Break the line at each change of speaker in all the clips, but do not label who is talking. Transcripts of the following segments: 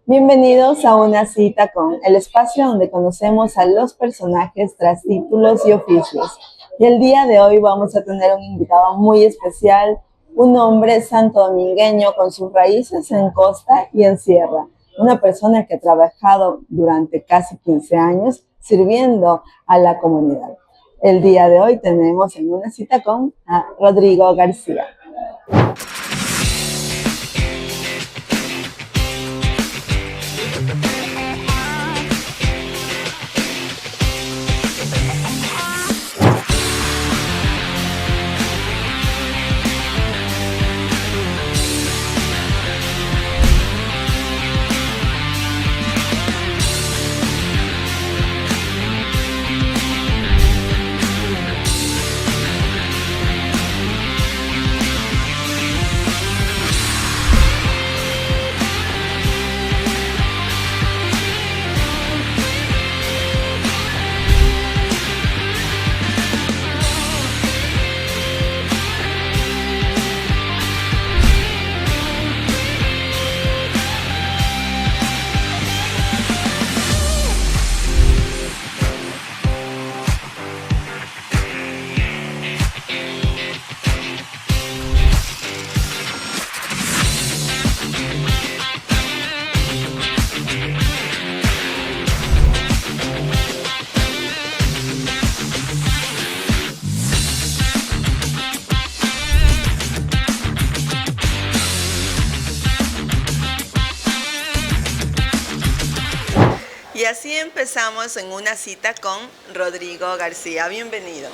Bienvenidos a una cita con el espacio donde conocemos a los personajes tras títulos y oficios. Y el día de hoy vamos a tener un invitado muy especial, un hombre santodomingueño con sus raíces en costa y en sierra. Una persona que ha trabajado durante casi 15 años sirviendo a la comunidad. El día de hoy tenemos en una cita con Rodrigo García. Y así empezamos en una cita con Rodrigo García. Bienvenido.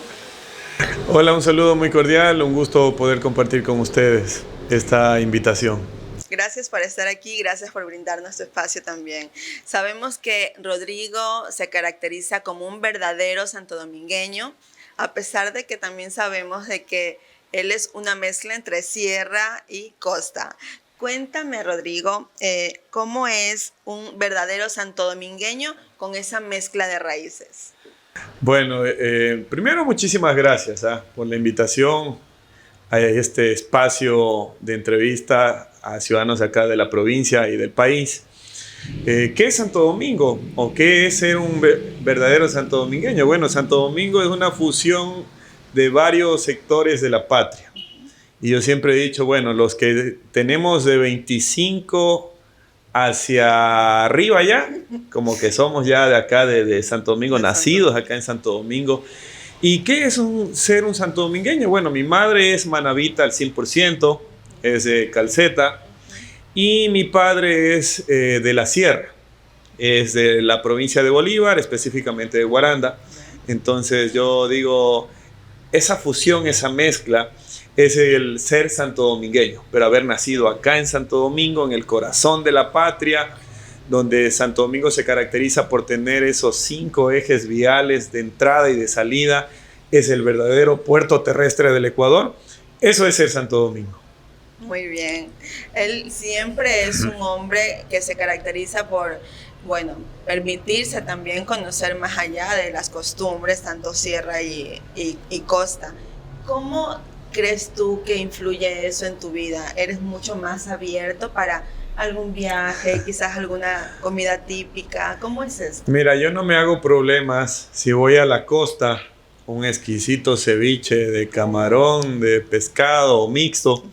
Hola, un saludo muy cordial, un gusto poder compartir con ustedes esta invitación.
Gracias por estar aquí, gracias por brindarnos tu espacio también. Sabemos que Rodrigo se caracteriza como un verdadero santodomingueño, a pesar de que también sabemos de que él es una mezcla entre sierra y costa. Cuéntame, Rodrigo, ¿cómo es un verdadero santodomingueño con esa mezcla de raíces?
Bueno, primero muchísimas gracias por la invitación a este espacio de entrevista a ciudadanos acá de la provincia y del país. ¿Qué es Santo Domingo? ¿O qué es ser un verdadero santodomingueño? Bueno, Santo Domingo es una fusión de varios sectores de la patria. Y yo siempre he dicho, bueno, los que tenemos de 25 hacia arriba ya, como que somos ya de acá de Santo Domingo, nacidos acá en Santo Domingo. ¿Y qué es ser un santodomingueño? Bueno, mi madre es manabita al 100%, es de Calceta, y mi padre es de la sierra, es de la provincia de Bolívar, específicamente de Guaranda. Entonces yo digo, esa fusión, esa mezcla, es el ser santodomingueño, pero haber nacido acá en Santo Domingo, en el corazón de la patria, donde Santo Domingo se caracteriza por tener esos 5 ejes viales de entrada y de salida, es el verdadero puerto terrestre del Ecuador. Eso es ser Santo Domingo.
Muy bien. Él siempre es un hombre que se caracteriza por, bueno, permitirse también conocer más allá de las costumbres, tanto sierra y costa. ¿Cómo crees tú que influye eso en tu vida? ¿Eres mucho más abierto para algún viaje, quizás alguna comida típica? ¿Cómo es eso?
Mira, yo no me hago problemas si voy a la costa, un exquisito ceviche de camarón, de pescado o mixto,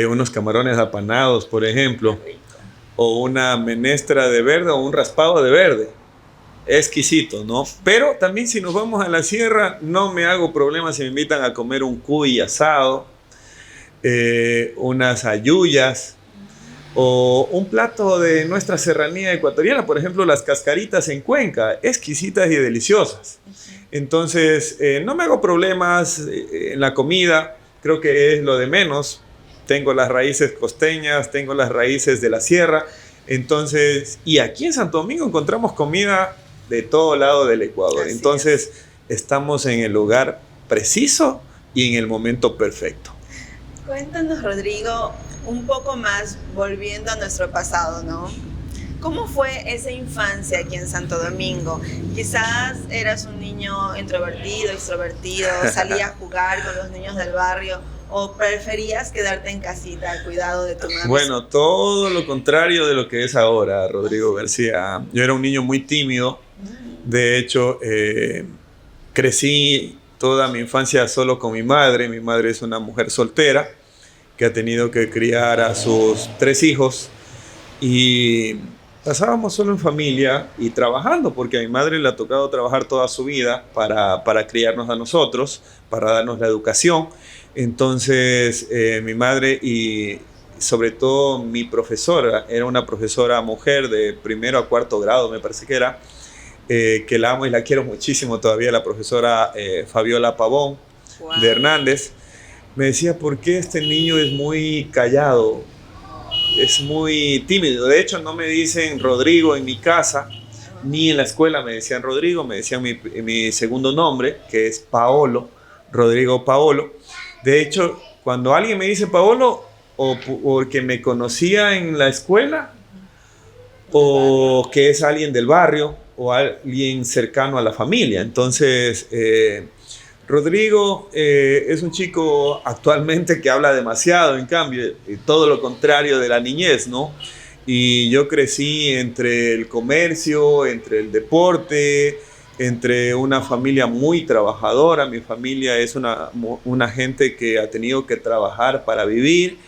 unos camarones apanados, por ejemplo, o una menestra de verde o un raspado de verde. Exquisito, ¿no? Pero también si nos vamos a la sierra, no me hago problemas si me invitan a comer un cuy asado, unas halluyas o un plato de nuestra serranía ecuatoriana, por ejemplo, las cascaritas en Cuenca, exquisitas y deliciosas. Entonces, no me hago problemas en la comida, creo que es lo de menos. Tengo las raíces costeñas, tengo las raíces de la sierra. Entonces, y aquí en Santo Domingo encontramos comida de todo lado del Ecuador. Así Entonces, estamos en el lugar preciso y en el momento perfecto.
Cuéntanos, Rodrigo, un poco más, volviendo a nuestro pasado, ¿no? ¿Cómo fue esa infancia aquí en Santo Domingo? Quizás eras un niño introvertido, extrovertido, salías a jugar con los niños del barrio, o preferías quedarte en casita al cuidado de tu madre?
Bueno, todo lo contrario de lo que es ahora, Rodrigo García. Yo era un niño muy tímido. De hecho, crecí toda mi infancia solo con mi madre. Mi madre es una mujer soltera que ha tenido que criar a sus 3 hijos y pasábamos solo en familia y trabajando, porque a mi madre le ha tocado trabajar toda su vida para criarnos a nosotros, para darnos la educación. Entonces, mi madre y sobre todo mi profesora, era una profesora mujer de primero a cuarto grado, me parece que era, que la amo y la quiero muchísimo todavía, la profesora Fabiola Pavón, wow, de Hernández. Me decía, ¿por qué este niño es muy callado? Es muy tímido. De hecho, no me dicen Rodrigo en mi casa, ni en la escuela me decían Rodrigo, me decían mi segundo nombre, que es Paolo, Rodrigo Paolo. De hecho, cuando alguien me dice Paolo, o porque me conocía en la escuela, o que es alguien del barrio, o alguien cercano a la familia. Entonces, Rodrigo es un chico actualmente que habla demasiado, en cambio, todo lo contrario de la niñez, ¿no? Y yo crecí entre el comercio, entre el deporte, entre una familia muy trabajadora. Mi familia es una gente que ha tenido que trabajar para vivir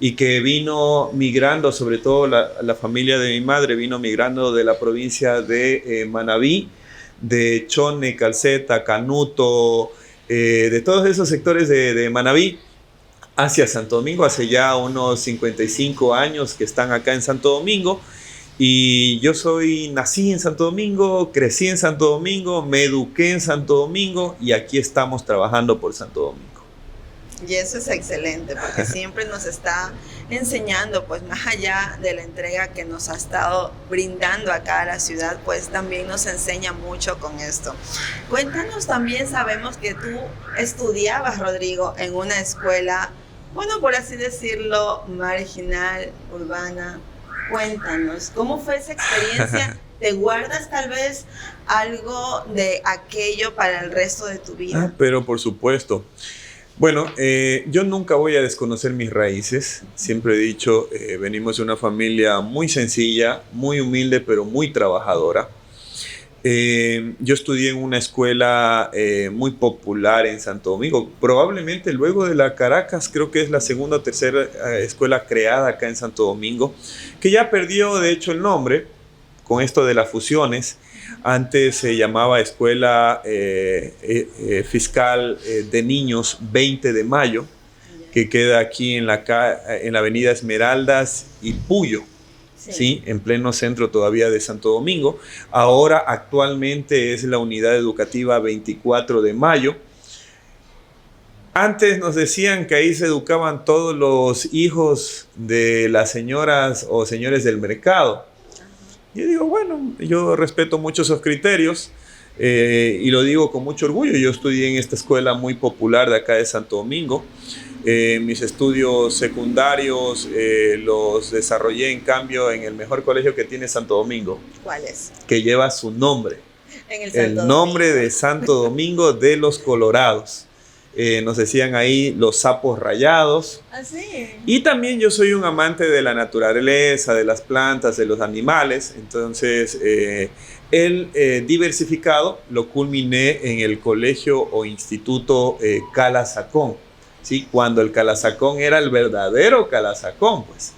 y que vino migrando, sobre todo la familia de mi madre vino migrando de la provincia de Manabí, de Chone, Calceta, Canuto, de todos esos sectores de Manabí hacia Santo Domingo, hace ya unos 55 años que están acá en Santo Domingo. Y yo nací en Santo Domingo, crecí en Santo Domingo, me eduqué en Santo Domingo y aquí estamos trabajando por Santo Domingo.
Y eso es excelente, porque siempre nos está enseñando, pues más allá de la entrega que nos ha estado brindando acá a la ciudad, pues también nos enseña mucho con esto. Cuéntanos también, sabemos que tú estudiabas, Rodrigo, en una escuela, bueno, por así decirlo, marginal, urbana. Cuéntanos, ¿cómo fue esa experiencia? ¿Te guardas tal vez algo de aquello para el resto de tu vida?
Pero por supuesto. Bueno, yo nunca voy a desconocer mis raíces. Siempre he dicho, venimos de una familia muy sencilla, muy humilde, pero muy trabajadora. Yo estudié en una escuela muy popular en Santo Domingo. Probablemente luego de la Caracas, creo que es la segunda o tercera escuela creada acá en Santo Domingo, que ya perdió de hecho el nombre con esto de las fusiones. Antes se llamaba Escuela Fiscal de Niños 20 de Mayo, que queda aquí en la avenida Esmeraldas y Puyo, ¿sí? En pleno centro todavía de Santo Domingo. Ahora actualmente es la unidad educativa 24 de Mayo. Antes nos decían que ahí se educaban todos los hijos de las señoras o señores del mercado. Yo digo, bueno, yo respeto mucho esos criterios y lo digo con mucho orgullo. Yo estudié en esta escuela muy popular de acá de Santo Domingo. Mis estudios secundarios los desarrollé, en cambio, en el mejor colegio que tiene Santo Domingo.
¿Cuál es?
Que lleva su nombre. El nombre de Santo Domingo de los Colorados. Nos decían ahí los sapos rayados.
¿Ah, sí?
Y también yo soy un amante de la naturaleza, de las plantas, de los animales. Entonces, el diversificado lo culminé en el colegio o instituto Calazacón, ¿sí? Cuando el Calazacón era el verdadero Calazacón, pues.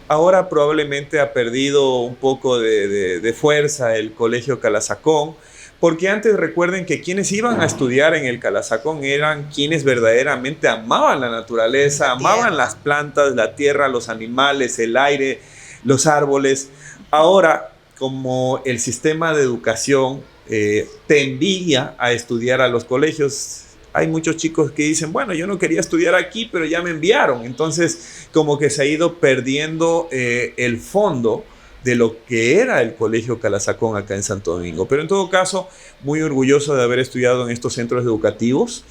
Ahora probablemente ha perdido un poco de fuerza el colegio Calazacón, porque antes recuerden que quienes iban a estudiar en el Calazacón eran quienes verdaderamente amaban la naturaleza, amaban las plantas, la tierra, los animales, el aire, los árboles. Ahora, como el sistema de educación te envía a estudiar a los colegios, hay muchos chicos que dicen, bueno, yo no quería estudiar aquí, pero ya me enviaron. Entonces, como que se ha ido perdiendo el fondo de lo que era el Colegio Calazacón acá en Santo Domingo. Pero en todo caso, muy orgulloso de haber estudiado en estos centros educativos.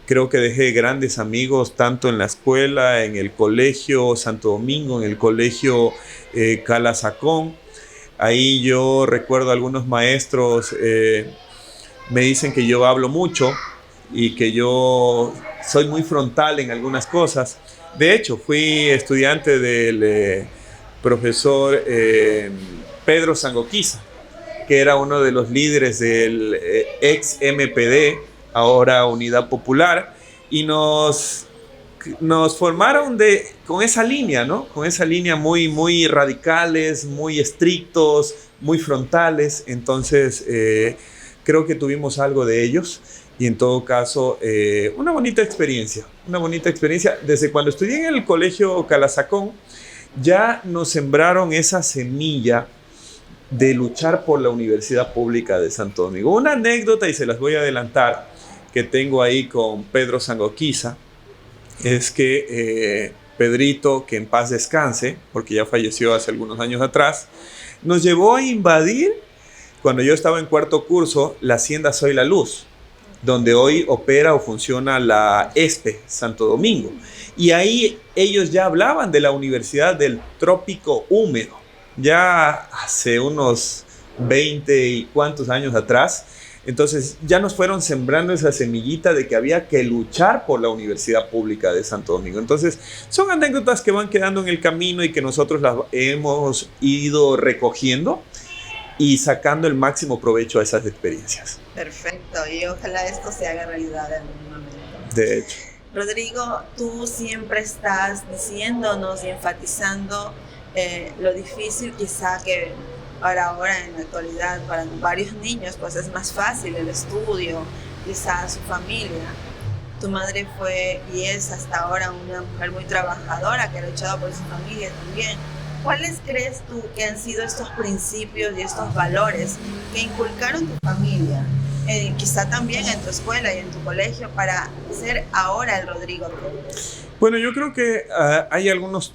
Creo que dejé grandes amigos tanto en la escuela, en el Colegio Santo Domingo, en el Colegio Calazacón. Ahí yo recuerdo algunos maestros me dicen que yo hablo mucho y que yo soy muy frontal en algunas cosas. De hecho, fui estudiante del profesor Pedro Sangoquiza, que era uno de los líderes del ex MPD, ahora Unidad Popular, y nos formaron con esa línea, ¿no? Con esa línea muy, muy radicales, muy estrictos, muy frontales. Entonces, creo que tuvimos algo de ellos. Y en todo caso, una bonita experiencia. Una bonita experiencia. Desde cuando estudié en el colegio Calazacón, ya nos sembraron esa semilla de luchar por la Universidad Pública de Santo Domingo. Una anécdota, y se las voy a adelantar, que tengo ahí con Pedro Sangoquiza, es que Pedrito, que en paz descanse, porque ya falleció hace algunos años atrás, nos llevó a invadir, cuando yo estaba en cuarto curso, la Hacienda Soy la Luz, donde hoy opera o funciona la ESPE Santo Domingo. Y ahí ellos ya hablaban de la Universidad del Trópico Húmedo, ya hace unos 20 y cuantos años atrás. Entonces ya nos fueron sembrando esa semillita de que había que luchar por la Universidad Pública de Santo Domingo. Entonces son anécdotas que van quedando en el camino y que nosotros las hemos ido recogiendo y sacando el máximo provecho a esas experiencias.
Perfecto, y ojalá esto se haga realidad en algún momento.
De hecho.
Rodrigo, tú siempre estás diciéndonos y enfatizando lo difícil quizá que ahora en la actualidad para varios niños pues es más fácil el estudio, quizá su familia. Tu madre fue y es hasta ahora una mujer muy trabajadora que ha luchado por su familia también. ¿Cuáles crees tú que han sido estos principios y estos valores que inculcaron tu familia, quizá también en tu escuela y en tu colegio, para ser ahora el Rodrigo?
Bueno, yo creo que hay algunos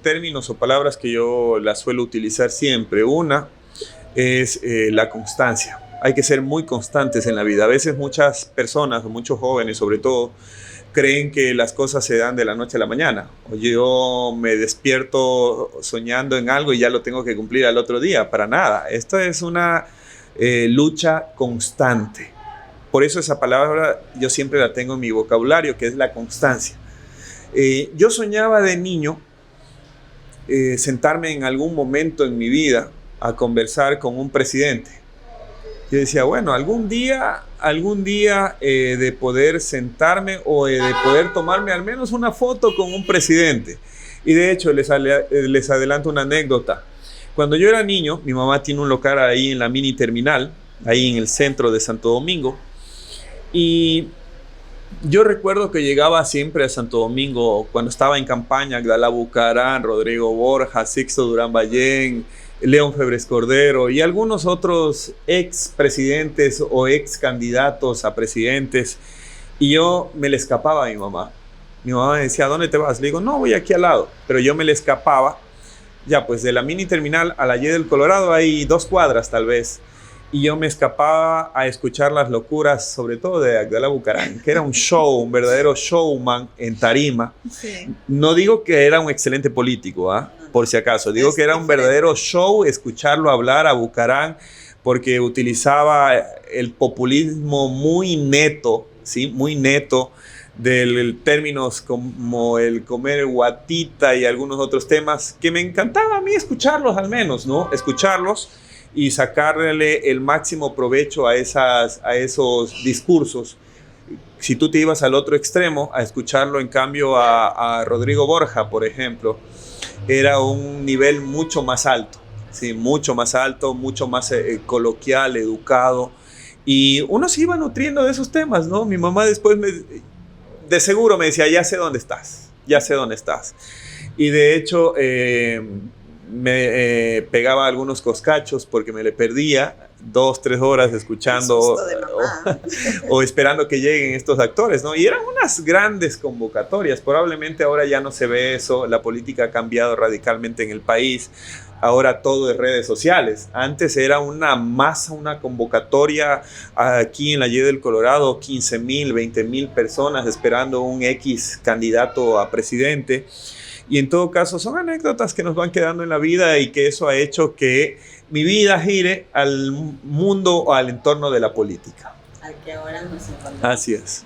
términos o palabras que yo las suelo utilizar siempre. Una es la constancia. Hay que ser muy constantes en la vida. A veces muchas personas, o muchos jóvenes sobre todo, creen que las cosas se dan de la noche a la mañana. O yo me despierto soñando en algo y ya lo tengo que cumplir al otro día. Para nada. Esto es una lucha constante. Por eso esa palabra yo siempre la tengo en mi vocabulario, que es la constancia. Yo soñaba de niño sentarme en algún momento en mi vida a conversar con un presidente. Yo decía, bueno, algún día de poder sentarme o de poder tomarme al menos una foto con un presidente. Y de hecho, les adelanto una anécdota. Cuando yo era niño, mi mamá tiene un local ahí en la mini terminal, ahí en el centro de Santo Domingo. Y yo recuerdo que llegaba siempre a Santo Domingo cuando estaba en campaña, Abdalá Bucaram, Rodrigo Borja, Sixto Durán Ballén, León Febres Cordero y algunos otros ex presidentes o ex candidatos a presidentes. Y yo me le escapaba a mi mamá. Mi mamá me decía, ¿a dónde te vas? Le digo, no, voy aquí al lado. Pero yo me le escapaba. Ya, pues de la mini terminal a la Y del Colorado hay 2 cuadras tal vez. Y yo me escapaba a escuchar las locuras, sobre todo de Abdalá Bucaram, que era un show, un verdadero showman en tarima. Sí. No digo que era un excelente político, por si acaso. Digo que era un verdadero show escucharlo hablar a Bucaram, porque utilizaba el populismo muy neto, ¿sí? Muy neto, de términos como el comer guatita y algunos otros temas que me encantaba a mí escucharlos al menos, ¿no? Escucharlos y sacarle el máximo provecho a esos discursos. Si tú te ibas al otro extremo a escucharlo, en cambio a Rodrigo Borja, por ejemplo, era un nivel mucho más alto, ¿sí? Mucho más alto, mucho más coloquial, educado, y uno se iba nutriendo de esos temas, ¿no? Mi mamá después de seguro me decía, ya sé dónde estás. Y de hecho me pegaba algunos coscachos porque me le perdía 2-3 horas escuchando o esperando que lleguen estos actores, ¿no? Y eran unas grandes convocatorias. Probablemente ahora ya no se ve eso. La política ha cambiado radicalmente en el país. Ahora todo es redes sociales. Antes era una masa, una convocatoria aquí en la Y del Colorado, 15,000, 20,000 personas esperando un X candidato a presidente. Y en todo caso son anécdotas que nos van quedando en la vida y que eso ha hecho que mi vida gire al mundo o al entorno de la política.
Al que ahora nos encontramos.
Así es.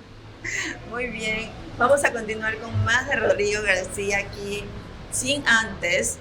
Muy bien, vamos a continuar con más de Rodrigo García aquí, sin antes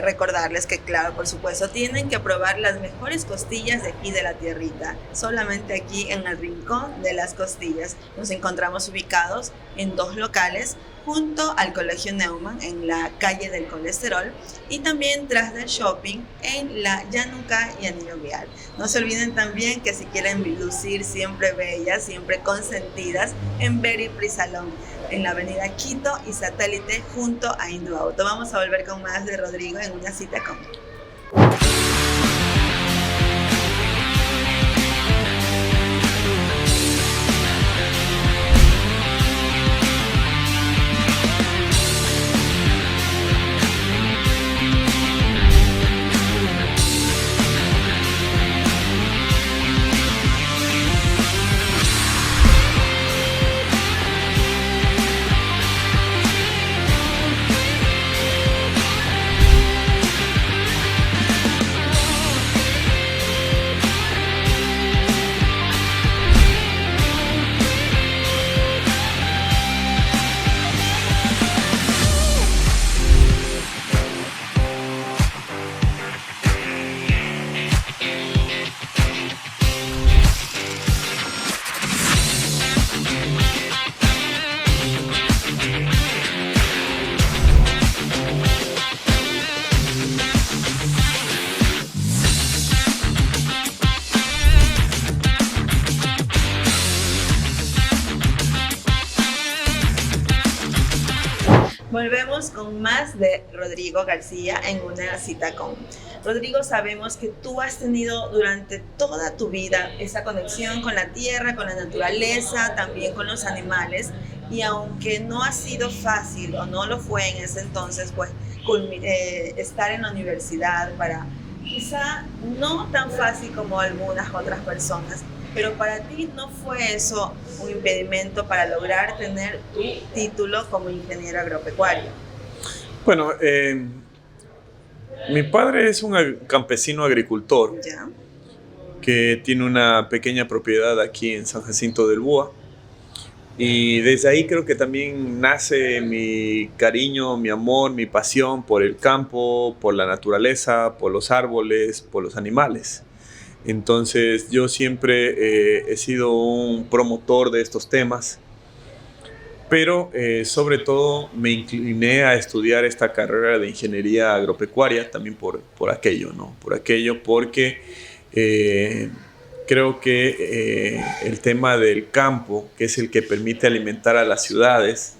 recordarles que, claro, por supuesto, tienen que probar las mejores costillas de aquí de la tierrita, solamente aquí en el Rincón de las Costillas. Nos encontramos ubicados en 2 locales, junto al Colegio Neumann en la calle del Colesterol y también tras del shopping en la Llanuca y Anillo Vial. No se olviden también que si quieren lucir siempre bellas, siempre consentidas, en Very Pretty Salon, en la avenida Quito y Satélite junto a Induauto. Vamos a volver con más de Rodrigo en una cita con... Volvemos con más de Rodrigo García en una cita con... Rodrigo, sabemos que tú has tenido durante toda tu vida esa conexión con la tierra, con la naturaleza, también con los animales, y aunque no ha sido fácil o no lo fue en ese entonces, pues estar en la universidad para quizá no tan fácil como algunas otras personas, pero para ti no fue eso un impedimento para lograr tener tu título como ingeniero agropecuario.
Bueno, mi padre es un campesino agricultor.
¿Ya?
Que tiene una pequeña propiedad aquí en San Jacinto del Búa. Y desde ahí creo que también nace mi cariño, mi amor, mi pasión por el campo, por la naturaleza, por los árboles, por los animales. Entonces yo siempre he sido un promotor de estos temas, pero sobre todo me incliné a estudiar esta carrera de ingeniería agropecuaria también por aquello, ¿no? Por aquello, porque creo que el tema del campo, que es el que permite alimentar a las ciudades,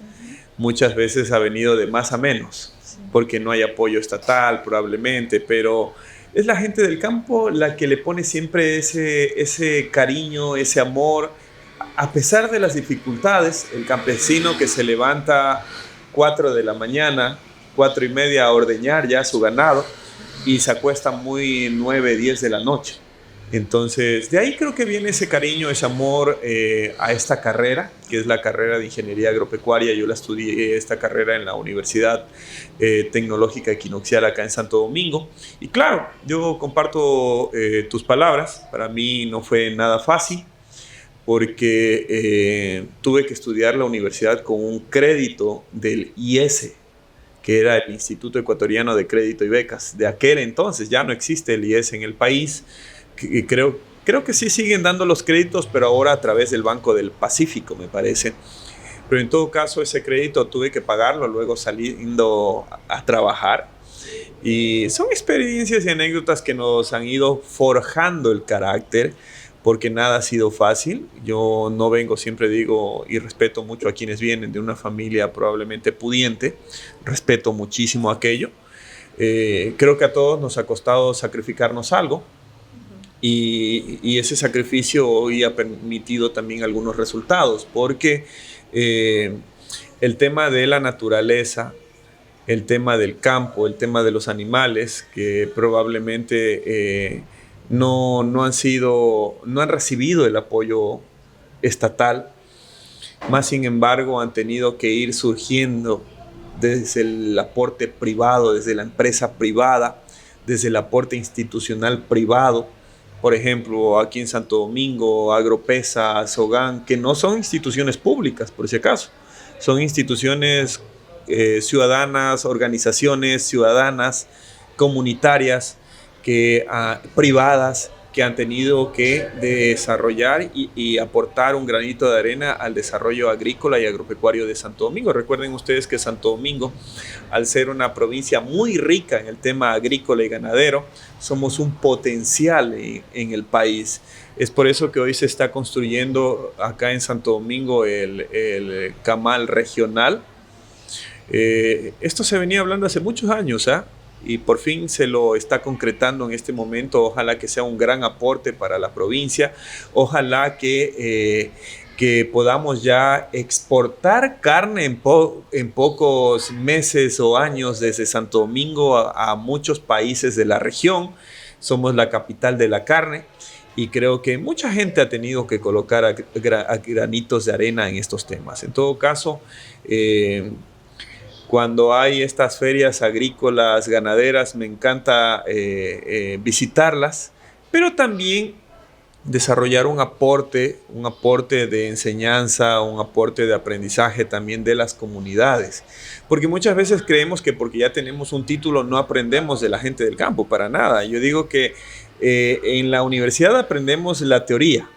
muchas veces ha venido de más a menos, porque no hay apoyo estatal probablemente, pero es la gente del campo la que le pone siempre ese cariño, ese amor, a pesar de las dificultades. El campesino que se levanta 4 de la mañana, 4:30 a ordeñar ya su ganado y se acuesta muy 9, 10 de la noche. Entonces, de ahí creo que viene ese cariño, ese amor a esta carrera, que es la carrera de Ingeniería Agropecuaria. Yo la estudié esta carrera en la Universidad Tecnológica Equinoccial acá en Santo Domingo. Y claro, yo comparto tus palabras. Para mí no fue nada fácil, porque tuve que estudiar la universidad con un crédito del IES, que era el Instituto Ecuatoriano de Crédito y Becas. De aquel entonces ya no existe el IES en el país. Creo que sí siguen dando los créditos, pero ahora a través del Banco del Pacífico, me parece. Pero en todo caso, ese crédito tuve que pagarlo luego saliendo a trabajar. Y son experiencias y anécdotas que nos han ido forjando el carácter, porque nada ha sido fácil. Yo no vengo, siempre digo, y respeto mucho a quienes vienen de una familia probablemente pudiente. Respeto muchísimo aquello. Creo que a todos nos ha costado sacrificarnos algo. Y ese sacrificio hoy ha permitido también algunos resultados, porque el tema de la naturaleza, el tema del campo, el tema de los animales, que probablemente no han recibido el apoyo estatal, más sin embargo han tenido que ir surgiendo desde el aporte privado, desde la empresa privada, desde el aporte institucional privado, por ejemplo, aquí en Santo Domingo, Agropesa, Sogan, que no son instituciones públicas, por si acaso, son instituciones ciudadanas, organizaciones ciudadanas, comunitarias, privadas, que han tenido que desarrollar y aportar un granito de arena al desarrollo agrícola y agropecuario de Santo Domingo. Recuerden ustedes que Santo Domingo, al ser una provincia muy rica en el tema agrícola y ganadero, somos un potencial en el país. Es por eso que hoy se está construyendo acá en Santo Domingo el camal regional. Esto se venía hablando hace muchos años, y por fin se lo está concretando en este momento. Ojalá que sea un gran aporte para la provincia. Ojalá que podamos ya exportar carne en pocos meses o años desde Santo Domingo a muchos países de la región. Somos la capital de la carne y creo que mucha gente ha tenido que colocar granitos de arena en estos temas. En todo caso, cuando hay estas ferias agrícolas, ganaderas, me encanta visitarlas, pero también desarrollar un aporte de enseñanza, un aporte de aprendizaje también de las comunidades. Porque muchas veces creemos que porque ya tenemos un título no aprendemos de la gente del campo, para nada. Yo digo que en la universidad aprendemos la teoría,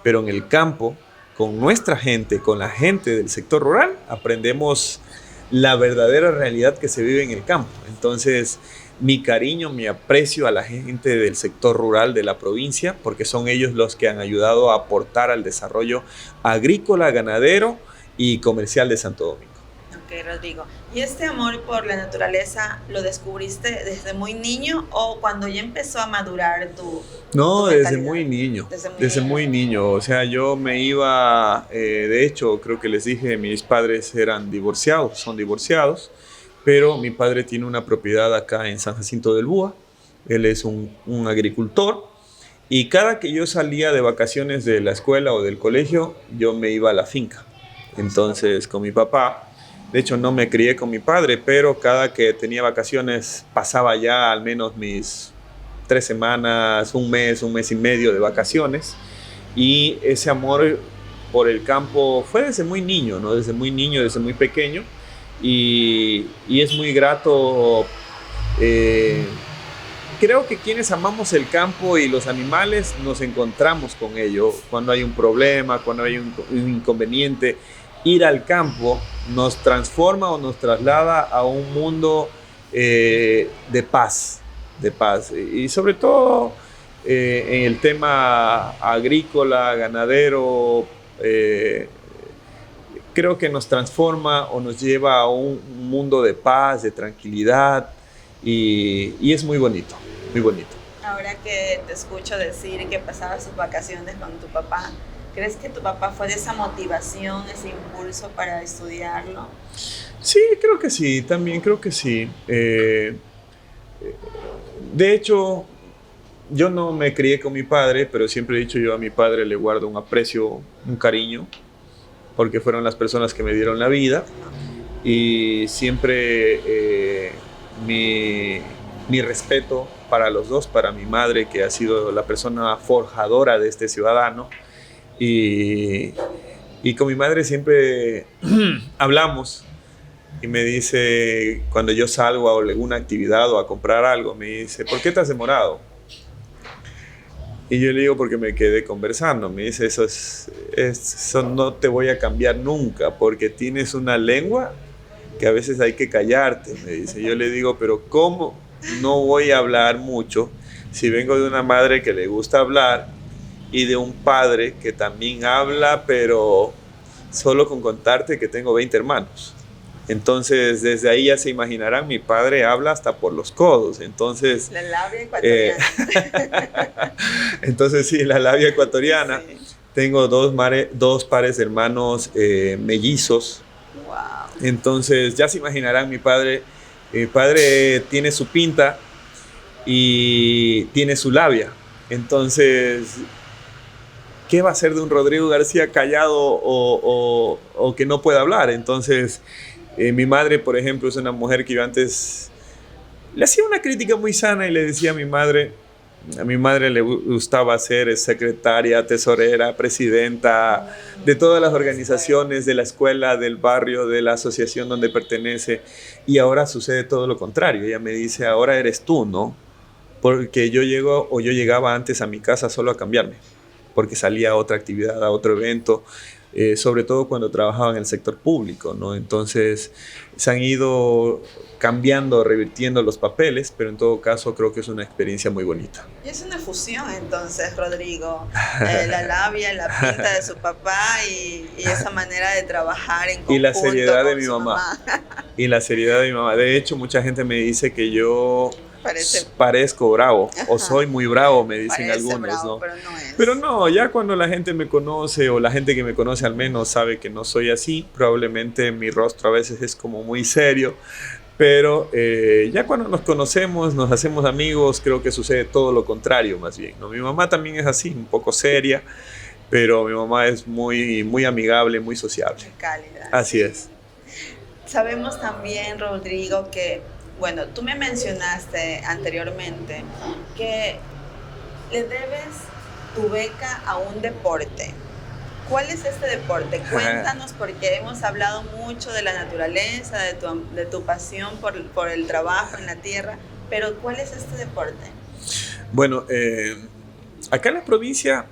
pero en el campo, con nuestra gente, con la gente del sector rural, aprendemos la verdadera realidad que se vive en el campo. Entonces, mi cariño, mi aprecio a la gente del sector rural de la provincia, porque son ellos los que han ayudado a aportar al desarrollo agrícola, ganadero y comercial de Santo Domingo.
Ok, Rodrigo. ¿Y este amor por la naturaleza lo descubriste desde muy niño o cuando ya empezó a madurar tu
desde muy niño. Desde muy niño. O sea, yo me iba, de hecho, creo que les dije, mis padres son divorciados, pero mi padre tiene una propiedad acá en San Jacinto del Búa. Él es un agricultor y cada que yo salía de vacaciones de la escuela o del colegio, yo me iba a la finca. Entonces, con mi papá, de hecho no me crié con mi padre, pero cada que tenía vacaciones pasaba ya al menos mis 3 semanas, un mes y medio de vacaciones. Y ese amor por el campo fue desde muy niño, ¿no? Desde muy niño, desde muy pequeño. Y es muy grato. Creo que quienes amamos el campo y los animales nos encontramos con ello. Cuando hay un problema, cuando hay un inconveniente, ir al campo nos transforma o nos traslada a un mundo de paz. Y sobre todo en el tema agrícola, ganadero, creo que nos transforma o nos lleva a un mundo de paz, de tranquilidad, y es muy bonito, muy bonito.
Ahora que te escucho decir que pasabas sus vacaciones con tu papá, ¿crees que tu papá fue de esa motivación, ese impulso para estudiarlo?
Sí, creo que sí, también creo que sí. De hecho, yo no me crié con mi padre, pero siempre he dicho, yo a mi padre le guardo un aprecio, un cariño, porque fueron las personas que me dieron la vida, y siempre mi respeto para los dos, para mi madre, que ha sido la persona forjadora de este ciudadano, y con mi madre siempre hablamos. Y me dice, cuando yo salgo a alguna actividad o a comprar algo, me dice, ¿por qué te has demorado? Y yo le digo, porque me quedé conversando. Me dice, eso no te voy a cambiar nunca, porque tienes una lengua que a veces hay que callarte. Me dice, yo le digo, pero ¿cómo no voy a hablar mucho si vengo de una madre que le gusta hablar y de un padre que también habla, pero solo con contarte que tengo 20 hermanos? Entonces, desde ahí ya se imaginarán, mi padre habla hasta por los codos. Entonces,
la labia ecuatoriana.
Entonces, sí, la labia ecuatoriana. Sí. Tengo dos pares de hermanos mellizos.
Wow.
Entonces, ya se imaginarán, mi padre tiene su pinta y tiene su labia. Entonces, ¿qué va a ser de un Rodrigo García callado o que no pueda hablar? Entonces, mi madre, por ejemplo, es una mujer que yo antes le hacía una crítica muy sana y le decía a mi madre, A mi madre le gustaba ser secretaria, tesorera, presidenta de todas las organizaciones de la escuela, del barrio, de la asociación donde pertenece. Y ahora sucede todo lo contrario. Ella me dice, ahora eres tú, ¿no? Porque yo llegaba antes a mi casa solo a cambiarme, porque salía a otra actividad, a otro evento, sobre todo cuando trabajaba en el sector público, ¿no? Entonces se han ido cambiando, revirtiendo los papeles, pero en todo caso creo que es una experiencia muy bonita.
Y es una fusión entonces, Rodrigo, la labia, la pinta de su papá y esa manera de trabajar en conjunto.
Y la seriedad de
con
mi
su
mamá. Y la seriedad de mi mamá. De hecho, mucha gente me dice que yo parezco bravo, o soy muy bravo, me dicen
Parece
algunos,
bravo,
¿no?
pero no es.
Pero no, ya cuando la gente me conoce, o la gente que me conoce al menos sabe que no soy así, probablemente mi rostro a veces es como muy serio, pero ya cuando nos conocemos, nos hacemos amigos, creo que sucede todo lo contrario más bien, ¿no? Mi mamá también es así, un poco seria, pero mi mamá es muy, muy amigable, muy sociable.
Muy cálida.
Así
sí.
es.
Sabemos también, Rodrigo, que, bueno, tú me mencionaste anteriormente que le debes tu beca a un deporte. ¿Cuál es este deporte? Cuéntanos, porque hemos hablado mucho de la naturaleza, de tu pasión por el trabajo en la tierra, pero ¿cuál es este deporte?
Bueno, acá en la provincia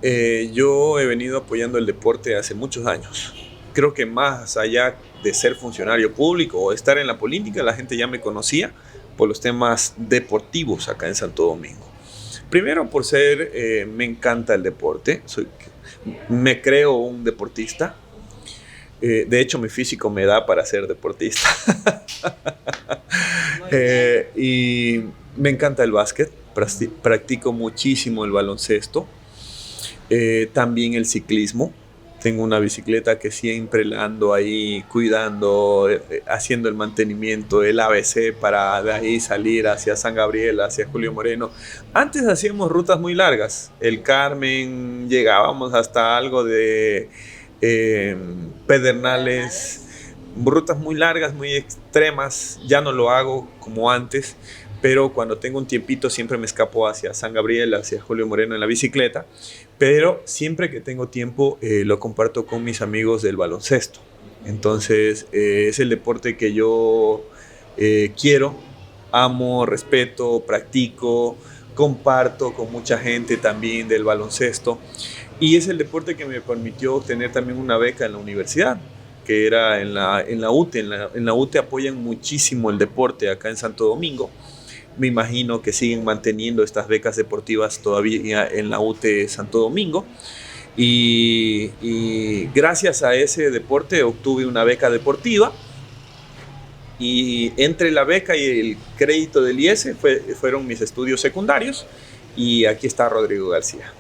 yo he venido apoyando el deporte hace muchos años. Creo que más allá de ser funcionario público o estar en la política, la gente ya me conocía por los temas deportivos acá en Santo Domingo. Primero por ser, me encanta el deporte, me creo un deportista. De hecho, mi físico me da para ser deportista. Y me encanta el básquet, practico muchísimo el baloncesto, también el ciclismo. Tengo una bicicleta que siempre la ando ahí cuidando, haciendo el mantenimiento, el ABC para de ahí salir hacia San Gabriel, hacia Julio Moreno. Antes hacíamos rutas muy largas. El Carmen, llegábamos hasta algo de Pedernales, rutas muy largas, muy extremas. Ya no lo hago como antes, pero cuando tengo un tiempito siempre me escapo hacia San Gabriel, hacia Julio Moreno en la bicicleta. Pero siempre que tengo tiempo lo comparto con mis amigos del baloncesto. Entonces es el deporte que yo quiero, amo, respeto, practico, comparto con mucha gente también del baloncesto. Y es el deporte que me permitió tener también una beca en la universidad, que era en la UTE. En la UTE apoyan muchísimo el deporte acá en Santo Domingo. Me imagino que siguen manteniendo estas becas deportivas todavía en la UTE Santo Domingo. Y gracias a ese deporte obtuve una beca deportiva. Y entre la beca y el crédito del IES fueron mis estudios secundarios. Y aquí está Rodrigo García.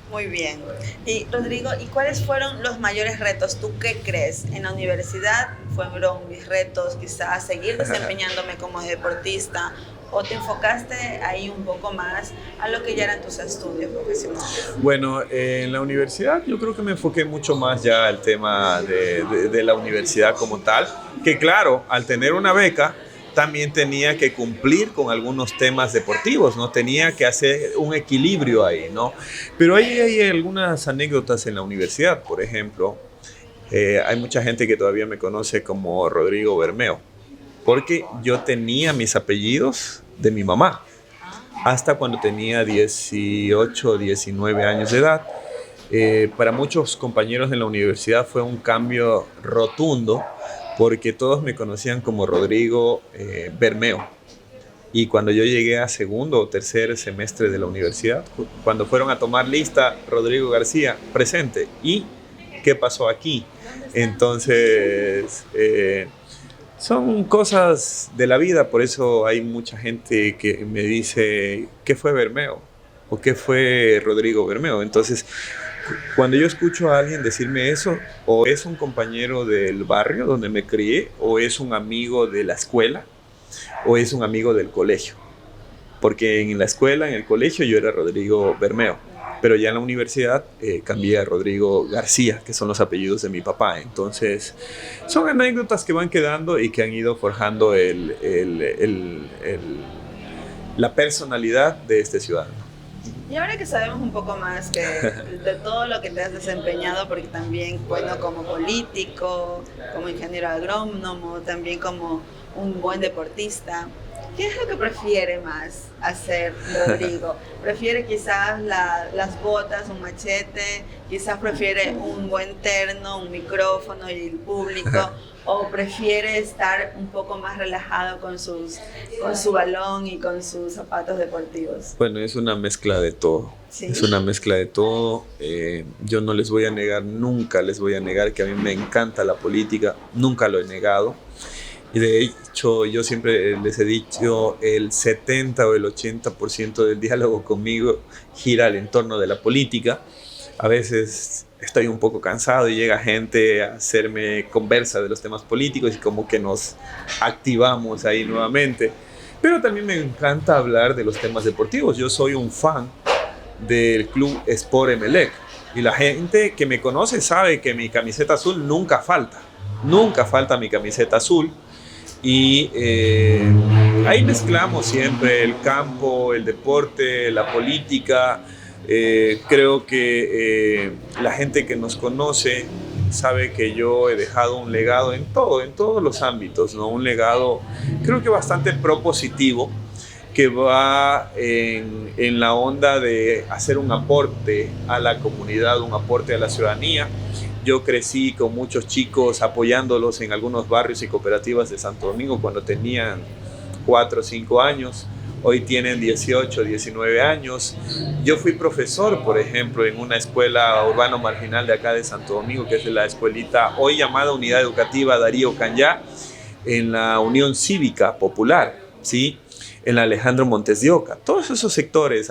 Muy bien. Y Rodrigo, ¿y cuáles fueron los mayores retos? ¿Tú qué crees? En la universidad fueron mis retos, quizás seguir desempeñándome como deportista, ¿o te enfocaste ahí un poco más a lo que ya eran tus estudios profesionales?
Bueno, en la universidad yo creo que me enfoqué mucho más ya al tema de la universidad como tal, que claro, al tener una beca, también tenía que cumplir con algunos temas deportivos, ¿no? Tenía que hacer un equilibrio ahí, ¿no? Pero ahí hay algunas anécdotas en la universidad, por ejemplo, hay mucha gente que todavía me conoce como Rodrigo Bermeo, porque yo tenía mis apellidos de mi mamá, hasta cuando tenía 18, 19 años de edad. Para muchos compañeros en la universidad fue un cambio rotundo, porque todos me conocían como Rodrigo Bermeo. Y cuando yo llegué a segundo o tercer semestre de la universidad, cuando fueron a tomar lista, Rodrigo García, presente. ¿Y qué pasó aquí? Entonces, son cosas de la vida, por eso hay mucha gente que me dice, ¿qué fue Bermeo? ¿O qué fue Rodrigo Bermeo? Entonces, cuando yo escucho a alguien decirme eso, o es un compañero del barrio donde me crié, o es un amigo de la escuela, o es un amigo del colegio. Porque en la escuela, en el colegio, yo era Rodrigo Bermeo, pero ya en la universidad cambié a Rodrigo García, que son los apellidos de mi papá. Entonces, son anécdotas que van quedando y que han ido forjando la personalidad de este ciudadano.
Y ahora que sabemos un poco más de todo lo que te has desempeñado, porque también, bueno, como político, como ingeniero agrónomo, también como un buen deportista, ¿qué es lo que prefiere más hacer Rodrigo? ¿Prefiere quizás las botas, un machete? ¿Quizás prefiere un buen terno, un micrófono y el público? ¿O prefiere estar un poco más relajado con su balón y con sus zapatos deportivos?
Bueno, es una mezcla de todo.
Sí.
Es una mezcla de todo. Yo no les voy a negar, nunca les voy a negar que a mí me encanta la política. Nunca lo he negado. Y de hecho, yo siempre les he dicho, el 70 o el 80% del diálogo conmigo gira al entorno de la política. A veces estoy un poco cansado y llega gente a hacerme conversa de los temas políticos y como que nos activamos ahí nuevamente. Pero también me encanta hablar de los temas deportivos. Yo soy un fan del club Sport Emelec y la gente que me conoce sabe que mi camiseta azul nunca falta. Nunca falta mi camiseta azul. Y ahí mezclamos siempre el campo, el deporte, la política. Creo que la gente que nos conoce sabe que yo he dejado un legado en todos los ámbitos, ¿no? Un legado creo que bastante propositivo, que va en la onda de hacer un aporte a la comunidad, un aporte a la ciudadanía. Yo crecí con muchos chicos apoyándolos en algunos barrios y cooperativas de Santo Domingo cuando tenían 4 o 5 años. Hoy tienen 18, 19 años. Yo fui profesor, por ejemplo, en una escuela urbano marginal de acá de Santo Domingo, que es la escuelita hoy llamada Unidad Educativa Darío Canyá, en la Unión Cívica Popular, ¿sí? En la Alejandro Montes de Oca. Todos esos sectores,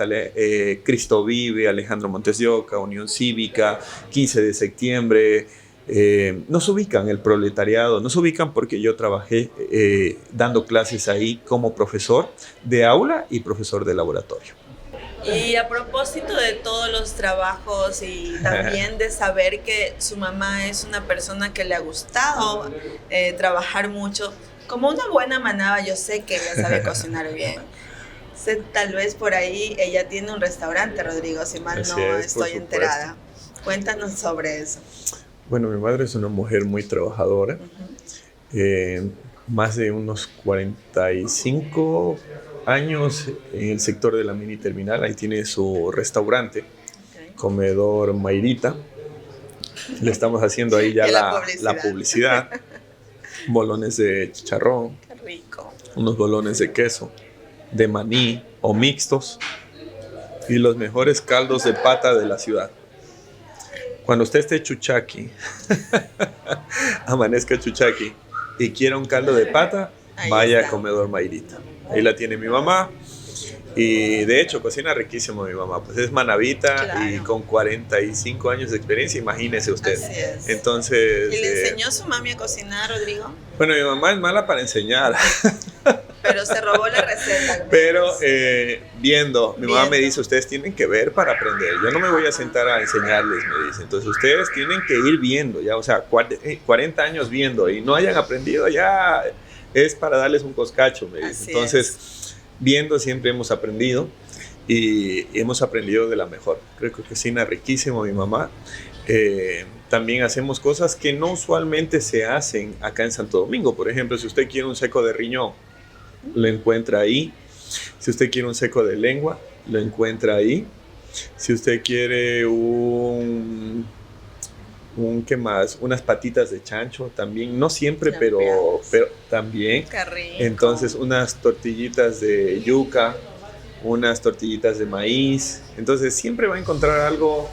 Cristo Vive, Alejandro Montes de Oca, Unión Cívica, 15 de septiembre, nos ubican el proletariado, nos ubican porque yo trabajé dando clases ahí como profesor de aula y profesor de laboratorio.
Y a propósito de todos los trabajos y también de saber que su mamá es una persona que le ha gustado trabajar mucho, como una buena manaba, yo sé que ella sabe cocinar bien. Tal vez por ahí ella tiene un restaurante, Rodrigo, si mal no estoy enterada. Cuéntanos sobre eso.
Bueno, mi madre es una mujer muy trabajadora, más de unos 45 años en el sector de la mini terminal. Ahí tiene su restaurante, Comedor Mayrita. Le estamos haciendo ahí ya la publicidad. Bolones de chicharrón.
Qué rico.
Unos bolones de queso, de maní o mixtos. Y los mejores caldos de pata de la ciudad. Cuando usted esté Chuchaqui, amanezca Chuchaqui y quiera un caldo de pata, vaya a Comedor Mayrita. Ahí la tiene mi mamá. Y de hecho, cocina riquísimo mi mamá. Pues es manabita, claro. Y con 45 años de experiencia, imagínese usted.
Así es.
Entonces,
¿y le enseñó su mami a cocinar, Rodrigo?
Bueno, mi mamá es mala para enseñar.
Pero se robó la receta.
Pero viendo, mi mamá me dice, ustedes tienen que ver para aprender. Yo no me voy a sentar a enseñarles, me dice. Entonces, ustedes tienen que ir viendo, ya, o sea, 40 años viendo y no hayan aprendido, ya es para darles un coscacho, me dice.
Así
entonces,
es.
Viendo siempre hemos aprendido y hemos aprendido de la mejor. Creo que cocina riquísimo mi mamá. También hacemos cosas que no usualmente se hacen acá en Santo Domingo. Por ejemplo, si usted quiere un seco de riñón, lo encuentra ahí. Si usted quiere un seco de lengua, lo encuentra ahí. Si usted quiere ¿qué más? Unas patitas de chancho también, no siempre, pero también.
Qué rico.
Entonces, unas tortillitas de yuca, unas tortillitas de maíz. Entonces, siempre va a encontrar algo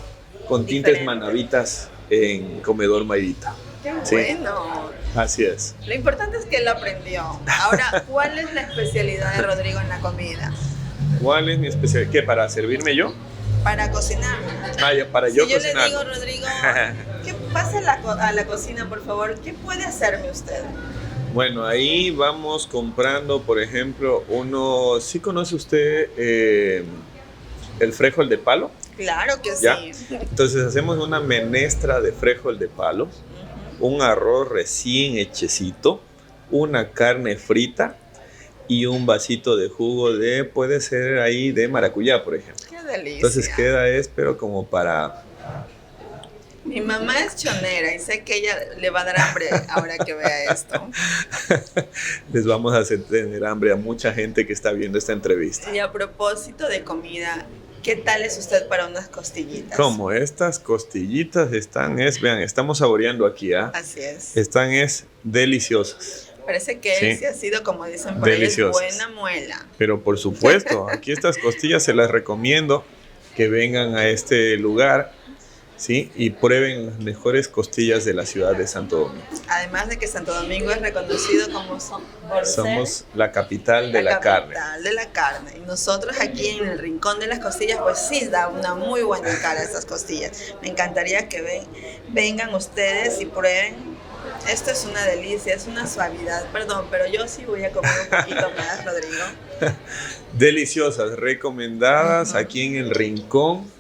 con tintes manavitas en Comedor Mayrita.
¡Qué bueno!
Sí. Así es.
Lo importante es que él aprendió. Ahora, ¿cuál es la especialidad de Rodrigo en la comida?
¿Cuál es mi especialidad? ¿Qué, para servirme yo?
Para cocinar.
Ya, para yo cocinar.
Si yo le digo, Rodrigo, ¿qué pasa a la cocina, por favor? ¿Qué puede hacerme usted?
Bueno, ahí vamos comprando, por ejemplo, ¿sí conoce usted el frijol de palo?
Claro que
¿Ya?
sí.
Entonces hacemos una menestra de frijol de palo, un arroz recién hechecito, una carne frita y un vasito de jugo de, puede ser ahí de maracuyá, por ejemplo.
¡Qué delicia!
Entonces queda pero como para...
Mi mamá es chonera y sé que ella le va a dar hambre ahora que vea esto.
Les vamos a hacer tener hambre a mucha gente que está viendo esta entrevista.
Y a propósito de comida, ¿qué tal es usted para unas costillitas?
Como estas costillitas vean, estamos saboreando aquí, ¿ah?
Así es.
Están deliciosas.
Parece que él sí ha sido, como dicen por ahí, es buena muela.
Pero por supuesto, aquí estas costillas se las recomiendo que vengan a este lugar, ¿sí? Y prueben las mejores costillas de la ciudad de Santo Domingo.
Además de que Santo Domingo es reconocido como
somos la capital de la carne.
La capital de la carne. Y nosotros aquí en el Rincón de las Costillas, pues sí da una muy buena cara a estas costillas. Me encantaría que vengan ustedes y prueben. Esto es una delicia, es una suavidad. Perdón, pero yo sí voy a comer un poquito más, Rodrigo.
Deliciosas, recomendadas aquí en el Rincón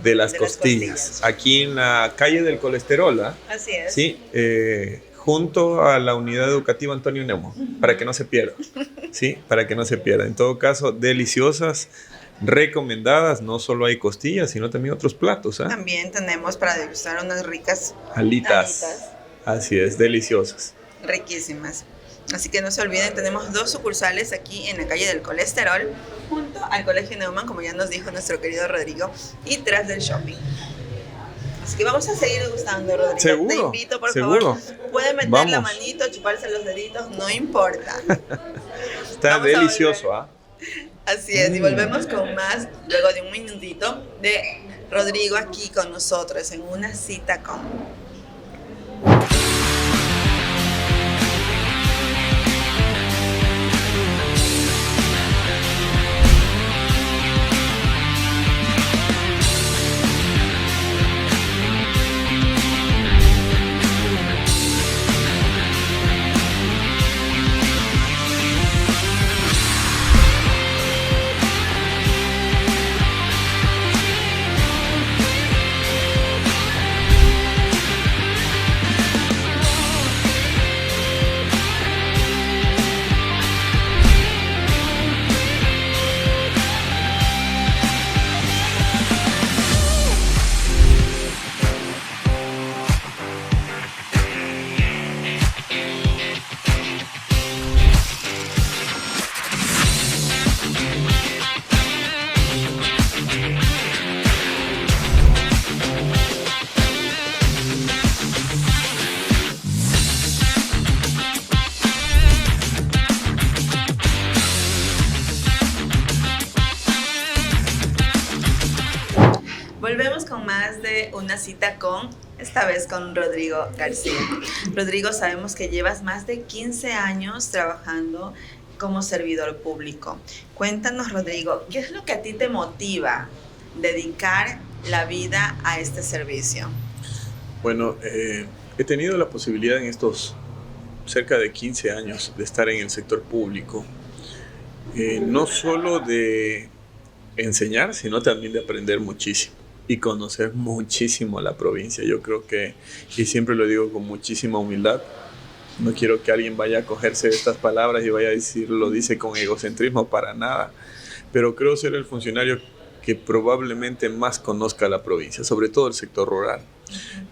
de las costillas, aquí en la calle del colesterol, ¿eh?
Así es.
Sí, junto a la unidad educativa Antonio Nemo, para que no se pierda, sí, para que no se pierda. En todo caso, deliciosas, recomendadas. No solo hay costillas, sino también otros platos, ¿eh?
También tenemos para degustar unas ricas
alitas. Así es, deliciosas.
Riquísimas. Así que no se olviden, tenemos 2 sucursales aquí en la calle del Colesterol, junto al Colegio Neumann, como ya nos dijo nuestro querido Rodrigo, y tras del shopping. Así que vamos a seguir degustando, Rodrigo.
Seguro.
Te invito, por favor. Puede meter la manito, chuparse los deditos, no importa.
Está delicioso, ¿ah?
Así es, y volvemos con más, luego de un minutito, de Rodrigo aquí con nosotros en una cita con... Volvemos con más de una cita con, esta vez con Rodrigo García. Rodrigo, sabemos que llevas más de 15 años trabajando como servidor público. Cuéntanos, Rodrigo, ¿qué es lo que a ti te motiva dedicar la vida a este servicio?
Bueno, he tenido la posibilidad en estos cerca de 15 años de estar en el sector público, no solo de enseñar, sino también de aprender muchísimo y conocer muchísimo la provincia. Yo creo que, y siempre lo digo con muchísima humildad, no quiero que alguien vaya a cogerse de estas palabras y vaya a decir, lo dice con egocentrismo, para nada, pero creo ser el funcionario que probablemente más conozca la provincia, sobre todo el sector rural.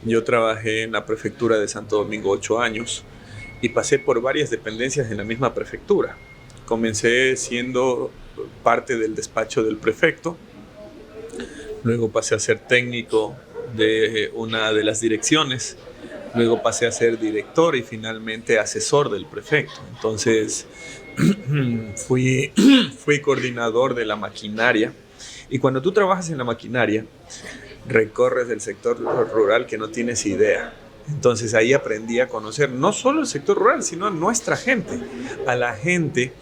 Yo trabajé en la prefectura de Santo Domingo 8 años y pasé por varias dependencias en la misma prefectura. Comencé siendo parte del despacho del prefecto, luego pasé a ser técnico de una de las direcciones, luego pasé a ser director y finalmente asesor del prefecto. Entonces fui coordinador de la maquinaria, y cuando tú trabajas en la maquinaria recorres el sector rural que no tienes idea. Entonces ahí aprendí a conocer no solo el sector rural, sino a nuestra gente, a la gente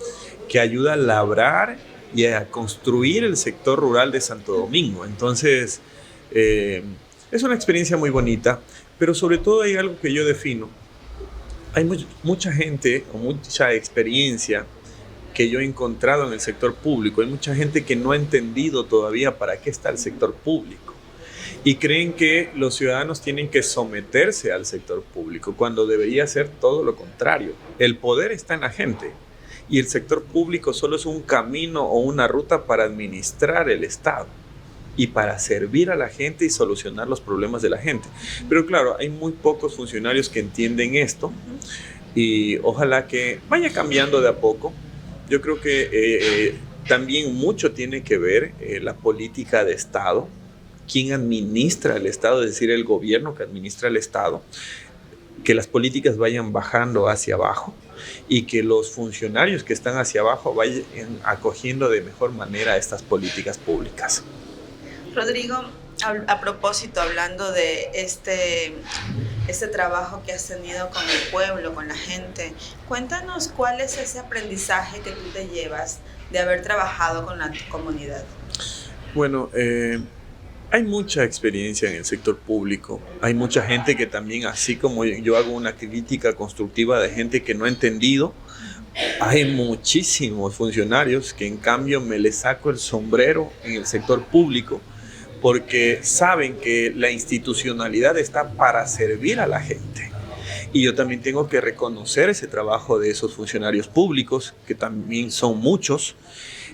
que ayuda a labrar y a construir el sector rural de Santo Domingo. Entonces es una experiencia muy bonita, pero sobre todo hay algo que yo defino. Hay mucha gente o mucha experiencia que yo he encontrado en el sector público. Hay mucha gente que no ha entendido todavía para qué está el sector público y creen que los ciudadanos tienen que someterse al sector público, cuando debería ser todo lo contrario. El poder está en la gente y el sector público solo es un camino o una ruta para administrar el Estado y para servir a la gente y solucionar los problemas de la gente. Pero claro, hay muy pocos funcionarios que entienden esto y ojalá que vaya cambiando de a poco. Yo creo que también mucho tiene que ver la política de Estado, quién administra el Estado, es decir, el gobierno que administra el Estado, que las políticas vayan bajando hacia abajo y que los funcionarios que están hacia abajo vayan acogiendo de mejor manera estas políticas públicas.
Rodrigo, a propósito, hablando de este trabajo que has tenido con el pueblo, con la gente, cuéntanos cuál es ese aprendizaje que tú te llevas de haber trabajado con la comunidad.
Bueno, hay mucha experiencia en el sector público. Hay mucha gente que también, así como yo hago una crítica constructiva de gente que no ha entendido, hay muchísimos funcionarios que en cambio me les saco el sombrero en el sector público porque saben que la institucionalidad está para servir a la gente. Y yo también tengo que reconocer ese trabajo de esos funcionarios públicos, que también son muchos.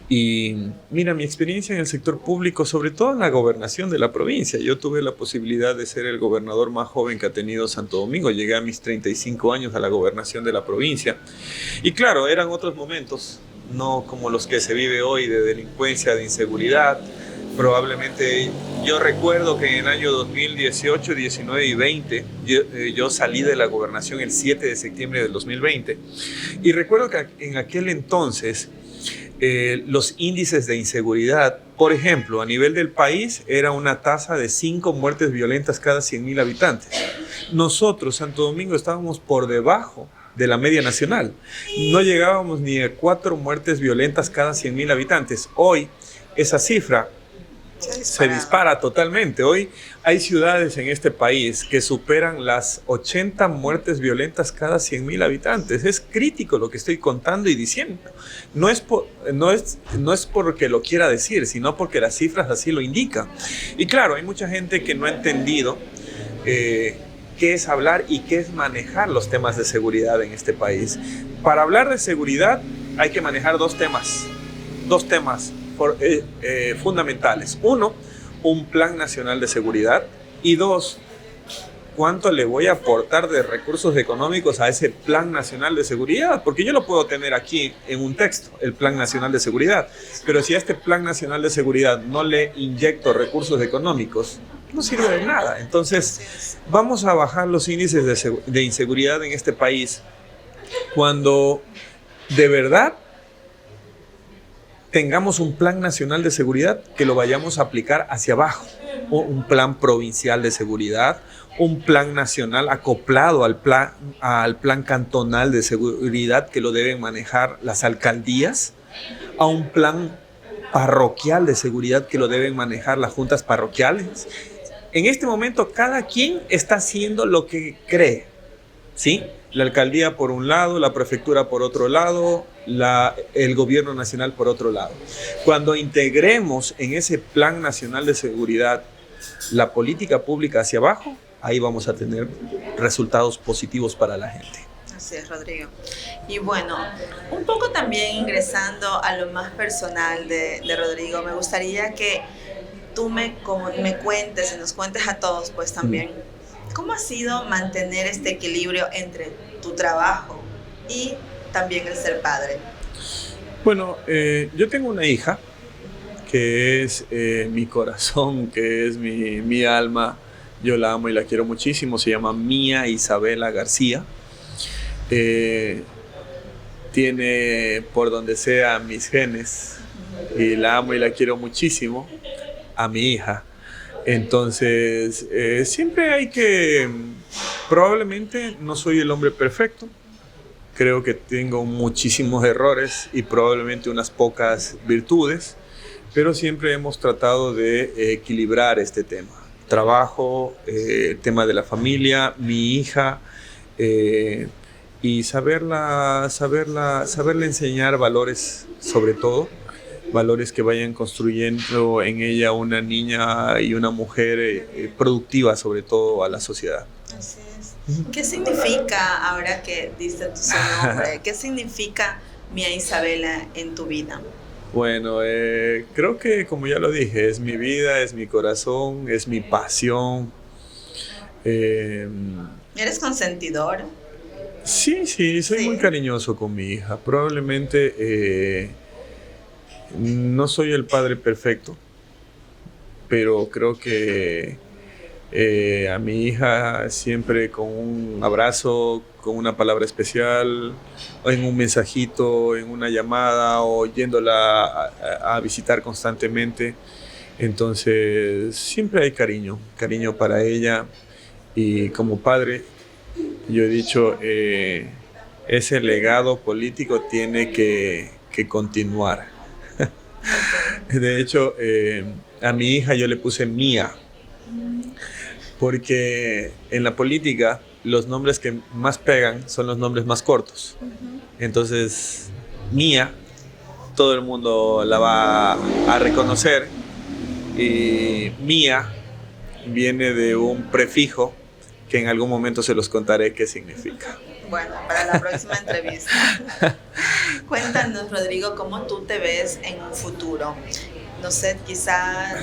Y mira, mi experiencia en el sector público, sobre todo en la gobernación de la provincia, yo tuve la posibilidad de ser el gobernador más joven que ha tenido Santo Domingo. Llegué a mis 35 años a la gobernación de la provincia. Y claro, eran otros momentos, no como los que se vive hoy de delincuencia, de inseguridad. Probablemente yo recuerdo que en el año 2018, 19 y 20 yo salí de la gobernación el 7 de septiembre del 2020 y recuerdo que en aquel entonces los índices de inseguridad, por ejemplo, a nivel del país era una tasa de 5 muertes violentas cada 100.000 habitantes. Nosotros, Santo Domingo, estábamos por debajo de la media nacional. No llegábamos ni a 4 muertes violentas cada 100.000 habitantes. Hoy esa cifra se dispara totalmente. Hoy hay ciudades en este país que superan las 80 muertes violentas cada 100.000 habitantes. Es crítico lo que estoy contando y diciendo. No es porque lo quiera decir, sino porque las cifras así lo indican. Y claro, hay mucha gente que no ha entendido qué es hablar y qué es manejar los temas de seguridad en este país. Para hablar de seguridad hay que manejar dos temas fundamentales. Uno, un plan nacional de seguridad y dos, cuánto le voy a aportar de recursos económicos a ese plan nacional de seguridad, porque yo lo puedo tener aquí en un texto, el plan nacional de seguridad, pero si a este plan nacional de seguridad no le inyecto recursos económicos, no sirve de nada. Entonces, vamos a bajar los índices de inseguridad en este país cuando de verdad tengamos un plan nacional de seguridad que lo vayamos a aplicar hacia abajo, o un plan provincial de seguridad, un plan nacional acoplado al plan cantonal de seguridad que lo deben manejar las alcaldías, a un plan parroquial de seguridad que lo deben manejar las juntas parroquiales. En este momento cada quien está haciendo lo que cree, ¿sí? La alcaldía por un lado, la prefectura por otro lado, el gobierno nacional por otro lado. Cuando integremos en ese plan nacional de seguridad la política pública hacia abajo, ahí vamos a tener resultados positivos para la gente.
Así es, Rodrigo. Y bueno, un poco también ingresando a lo más personal de Rodrigo, me gustaría que tú me cuentes y nos cuentes a todos pues también ¿cómo ha sido mantener este equilibrio entre tu trabajo y también el ser padre?
Bueno, yo tengo una hija que es mi corazón, que es mi alma. Yo la amo y la quiero muchísimo. Se llama Mía Isabela García. Tiene por donde sea mis genes y la amo y la quiero muchísimo a mi hija. Entonces, siempre hay que, probablemente no soy el hombre perfecto, creo que tengo muchísimos errores y probablemente unas pocas virtudes, pero siempre hemos tratado de equilibrar este tema. Trabajo, el tema de la familia, mi hija, y saberle enseñar valores sobre todo. Valores que vayan construyendo en ella una niña y una mujer productiva, sobre todo a la sociedad.
Así es. ¿Qué significa, ahora que diste tu nombre, qué significa Mía Isabela en tu vida?
Bueno, creo que como ya lo dije, es mi vida, es mi corazón, es mi pasión. Eh,
¿Eres consentidor?
sí, sí, soy muy
Sí.
cariñoso con mi hija. Probablemente no soy el padre perfecto, pero creo que a mi hija siempre con un abrazo, con una palabra especial, o en un mensajito, en una llamada o yéndola a visitar constantemente. Entonces siempre hay cariño, cariño para ella y como padre yo he dicho, ese legado político tiene que continuar. De hecho, a mi hija yo le puse Mía, porque en la política los nombres que más pegan son los nombres más cortos. Entonces, Mía, todo el mundo la va a reconocer y Mía viene de un prefijo que en algún momento se los contaré qué significa.
Bueno, para la próxima entrevista. Cuéntanos, Rodrigo, cómo tú te ves en un futuro. No sé, quizá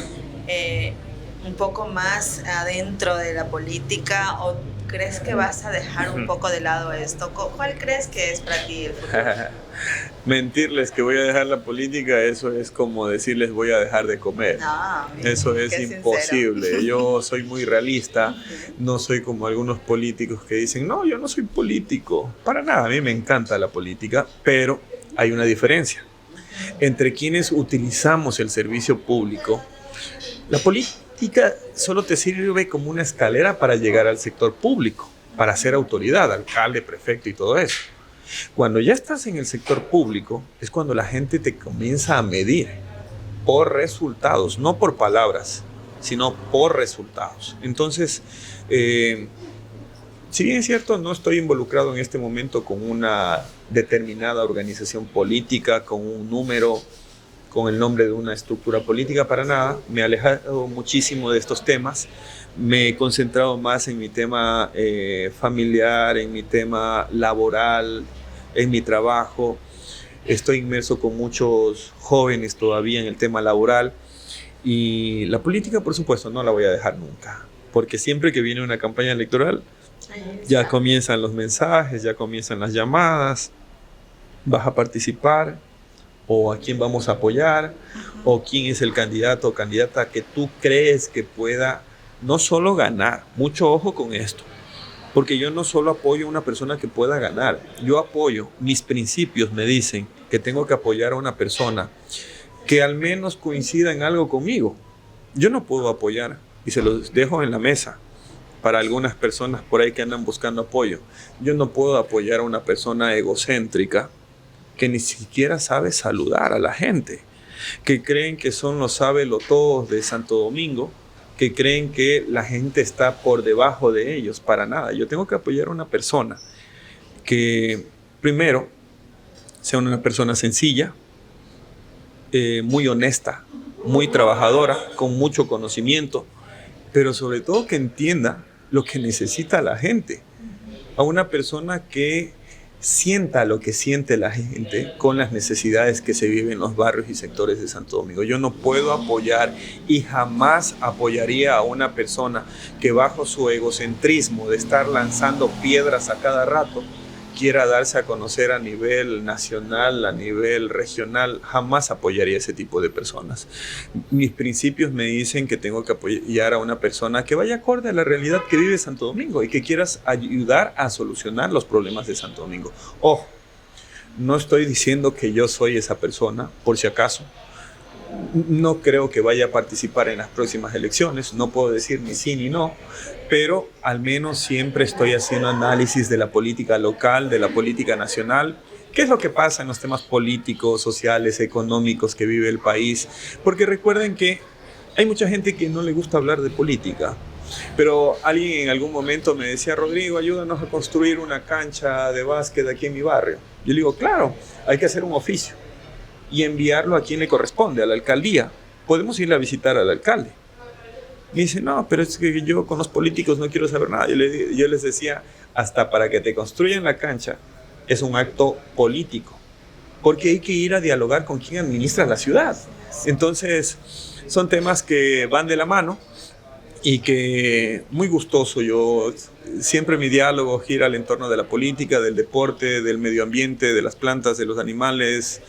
un poco más adentro de la política, o crees que vas a dejar un poco de lado esto. ¿Cuál crees que es para ti el futuro?
Mentirles que voy a dejar la política, eso es como decirles voy a dejar de comer. Eso es imposible. Sincero. Yo soy muy realista, no soy como algunos políticos que dicen, no, yo no soy político. Para nada, a mí me encanta la política, pero hay una diferencia. Entre quienes utilizamos el servicio público, la política solo te sirve como una escalera para llegar al sector público, para ser autoridad, alcalde, prefecto y todo eso. Cuando ya estás en el sector público, es cuando la gente te comienza a medir por resultados, no por palabras, sino por resultados. Entonces, si bien es cierto, no estoy involucrado en este momento con una determinada organización política, con un número, con el nombre de una estructura política, para nada. Me he alejado muchísimo de estos temas. Me he concentrado más en mi tema familiar, en mi tema laboral, en mi trabajo. Estoy inmerso con muchos jóvenes todavía en el tema laboral. Y la política, por supuesto, no la voy a dejar nunca. Porque siempre que viene una campaña electoral, ya comienzan los mensajes, ya comienzan las llamadas. ¿Vas a participar? ¿O a quién vamos a apoyar? ¿O quién es el candidato o candidata que tú crees que pueda no solo ganar? Mucho ojo con esto, porque yo no solo apoyo a una persona que pueda ganar, yo apoyo, mis principios me dicen que tengo que apoyar a una persona que al menos coincida en algo conmigo. Yo no puedo apoyar, y se los dejo en la mesa para algunas personas por ahí que andan buscando apoyo, yo no puedo apoyar a una persona egocéntrica que ni siquiera sabe saludar a la gente, que creen que son los sabelotodos de Santo Domingo, que creen que la gente está por debajo de ellos. Para nada. Yo tengo que apoyar a una persona que, primero, sea una persona sencilla, muy honesta, muy trabajadora, con mucho conocimiento, pero sobre todo que entienda lo que necesita la gente. A una persona que sienta lo que siente la gente con las necesidades que se viven en los barrios y sectores de Santo Domingo. Yo no puedo apoyar y jamás apoyaría a una persona que bajo su egocentrismo de estar lanzando piedras a cada rato quiera darse a conocer a nivel nacional, a nivel regional. Jamás apoyaría a ese tipo de personas. Mis principios me dicen que tengo que apoyar a una persona que vaya acorde a la realidad que vive Santo Domingo y que quieras ayudar a solucionar los problemas de Santo Domingo. Ojo, no estoy diciendo que yo soy esa persona, por si acaso. No creo que vaya a participar en las próximas elecciones, no puedo decir ni sí ni no, pero al menos siempre estoy haciendo análisis de la política local, de la política nacional, qué es lo que pasa en los temas políticos, sociales, económicos que vive el país, porque recuerden que hay mucha gente que no le gusta hablar de política, pero alguien en algún momento me decía, Rodrigo, ayúdanos a construir una cancha de básquet aquí en mi barrio. Yo le digo, claro, hay que hacer un oficio y enviarlo a quien le corresponde, a la alcaldía. Podemos ir a visitar al alcalde. Me dice, no, pero es que yo con los políticos no quiero saber nada. Yo les decía, hasta para que te construyan la cancha es un acto político. porque hay que ir a dialogar con quien administra la ciudad. Entonces, son temas que van de la mano y que muy gustoso. Yo siempre mi diálogo gira al entorno de la política, del deporte, del medio ambiente, de las plantas, de los animales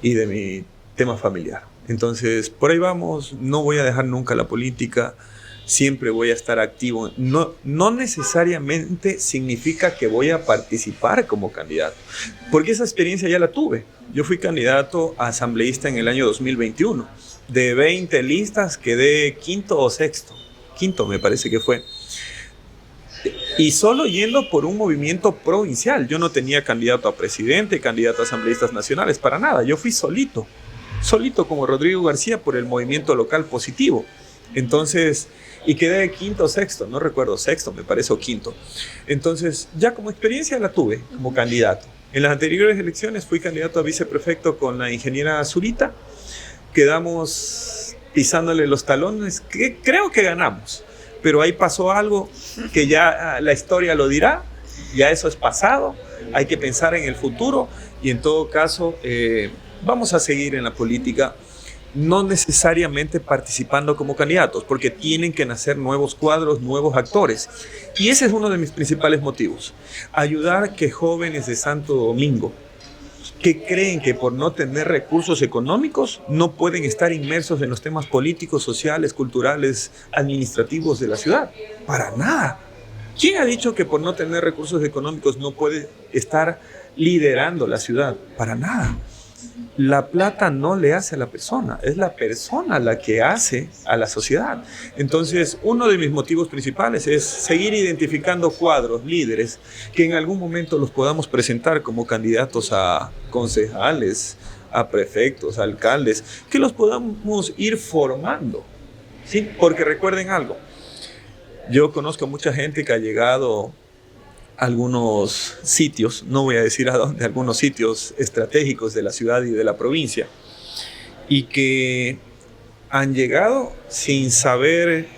y de mi tema familiar. Entonces, por ahí vamos. No voy a dejar nunca la política. Siempre voy a estar activo. No necesariamente significa que voy a participar como candidato, porque esa experiencia ya la tuve. Yo fui candidato a asambleísta en el año 2021. De 20 listas quedé quinto o sexto. Quinto me parece que fue. Y solo yendo por un movimiento provincial. Yo no tenía candidato a presidente, candidato a asambleístas nacionales, para nada. Yo fui solito como Rodrigo García por el movimiento local positivo. Entonces, y quedé quinto o sexto, no recuerdo, sexto me parece o quinto. Entonces, ya como experiencia la tuve como candidato. En las anteriores elecciones fui candidato a viceprefecto con la ingeniera Zurita. Quedamos pisándole los talones, que creo que ganamos. Pero ahí pasó algo que ya la historia lo dirá, ya eso es pasado, hay que pensar en el futuro y en todo caso vamos a seguir en la política, no necesariamente participando como candidatos, porque tienen que nacer nuevos cuadros, nuevos actores. Y ese es uno de mis principales motivos, ayudar a que jóvenes de Santo Domingo, que creen que por no tener recursos económicos no pueden estar inmersos en los temas políticos, sociales, culturales, administrativos de la ciudad. Para nada. ¿Quién ha dicho que por no tener recursos económicos no puede estar liderando la ciudad? Para nada. La plata no le hace a la persona, es la persona la que hace a la sociedad. Entonces, uno de mis motivos principales es seguir identificando cuadros, líderes, que en algún momento los podamos presentar como candidatos a concejales, a prefectos, a alcaldes, que los podamos ir formando, ¿sí? Porque recuerden algo, yo conozco mucha gente que ha llegado algunos sitios, no voy a decir a dónde, algunos sitios estratégicos de la ciudad y de la provincia, y que han llegado sin saber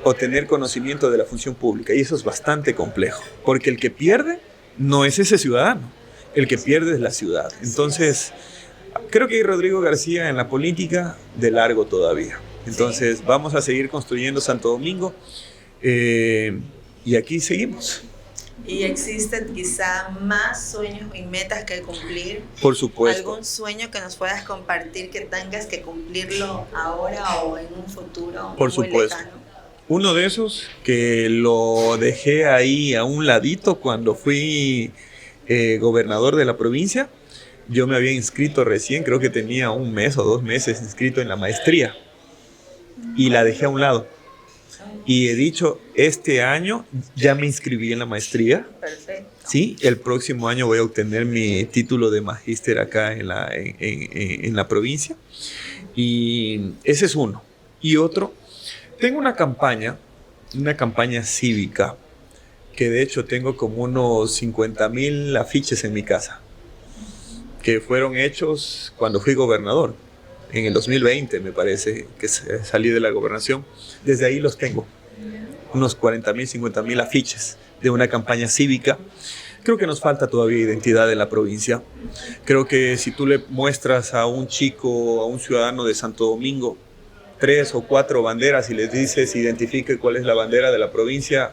o tener conocimiento de la función pública, y eso es bastante complejo, porque el que pierde no es ese ciudadano, el que pierde es la ciudad. Entonces, creo que Rodrigo García en la política de largo todavía. Entonces, vamos a seguir construyendo Santo Domingo. Y aquí seguimos.
¿Y existen quizá más sueños y metas que cumplir?
Por supuesto.
¿Algún sueño que nos puedas compartir que tengas que cumplirlo ahora o en un futuro
Por
muy
supuesto.
lejano?
Uno de esos que lo dejé ahí a un ladito cuando fui gobernador de la provincia. Yo me había inscrito recién, creo que tenía 1 mes o 2 meses inscrito en la maestría. Y la dejé a un lado. Y he dicho, este año ya me inscribí en la maestría.
Perfecto.
Sí, el próximo año voy a obtener mi título de magíster acá en la provincia. Y ese es uno. Y otro, tengo una campaña cívica, que de hecho tengo como unos 50,000 afiches en mi casa, que fueron hechos cuando fui gobernador. En el 2020 me parece que salí de la gobernación. Desde ahí los tengo. Unos 40,000, 50,000 afiches de una campaña cívica. Creo que nos falta todavía identidad en la provincia. Creo que si tú le muestras a un chico, a un ciudadano de Santo Domingo, 3 o 4 banderas y les dices identifique cuál es la bandera de la provincia,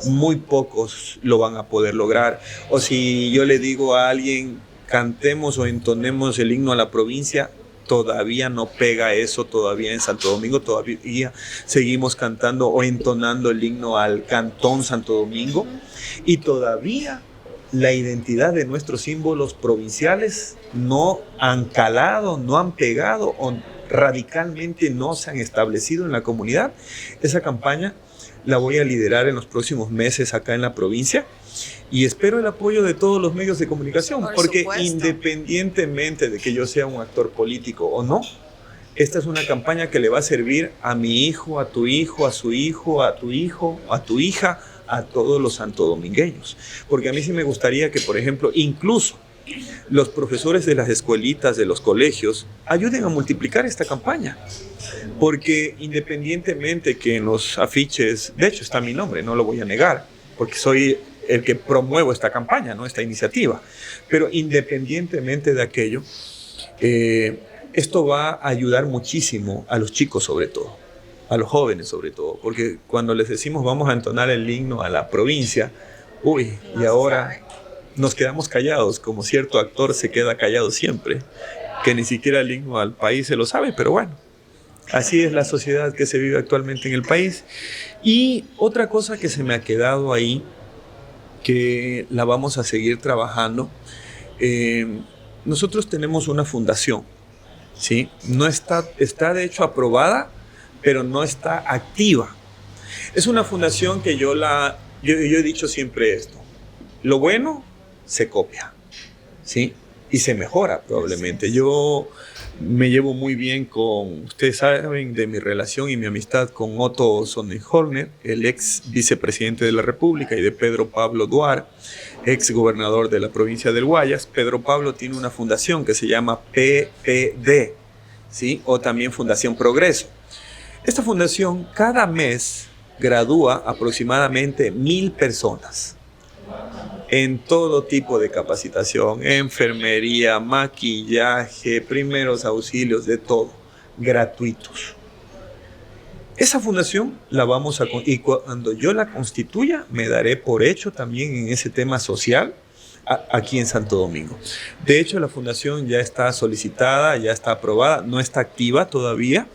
muy pocos lo van a poder lograr. O si yo le digo a alguien cantemos o entonemos el himno a la provincia, todavía no pega eso, todavía en Santo Domingo todavía seguimos cantando o entonando el himno al Cantón Santo Domingo, y todavía la identidad de nuestros símbolos provinciales no han calado, no han pegado o radicalmente no se han establecido en la comunidad. Esa campaña la voy a liderar en los próximos meses acá en la provincia. Y espero el apoyo de todos los medios de comunicación, porque independientemente de que yo sea un actor político o no, esta es una campaña que le va a servir a mi hijo, a tu hijo, a su hijo, a tu hijo, a tu hija, a todos los santodomingueños. Porque a mí sí me gustaría que, por ejemplo, incluso los profesores de las escuelitas, de los colegios, ayuden a multiplicar esta campaña. Porque independientemente que en los afiches, de hecho está mi nombre, no lo voy a negar, porque soy el que promuevo esta campaña, ¿no? Esta iniciativa. Pero independientemente de aquello, esto va a ayudar muchísimo a los chicos sobre todo, a los jóvenes sobre todo, porque cuando les decimos vamos a entonar el himno a la provincia, y ahora nos quedamos callados, como cierto actor se queda callado siempre, que ni siquiera el himno al país se lo sabe, pero bueno, así es la sociedad que se vive actualmente en el país. Y otra cosa que se me ha quedado ahí, que la vamos a seguir trabajando, nosotros tenemos una fundación, ¿sí? No está de hecho aprobada, pero no está activa. Es una fundación que yo he dicho siempre esto: lo bueno se copia, ¿sí? Y se mejora probablemente. Yo me llevo muy bien ustedes saben de mi relación y mi amistad con Otto Sonnenhorner, el ex vicepresidente de la República, y de Pedro Pablo Duar, ex gobernador de la provincia del Guayas. Pedro Pablo tiene una fundación que se llama PPD, ¿sí? O también Fundación Progreso. Esta fundación cada mes gradúa aproximadamente 1,000 personas en todo tipo de capacitación, enfermería, maquillaje, primeros auxilios, de todo, gratuitos. Esa fundación y cuando yo la constituya, me daré por hecho también en ese tema social aquí en Santo Domingo. De hecho, la fundación ya está solicitada, ya está aprobada, no está activa todavía,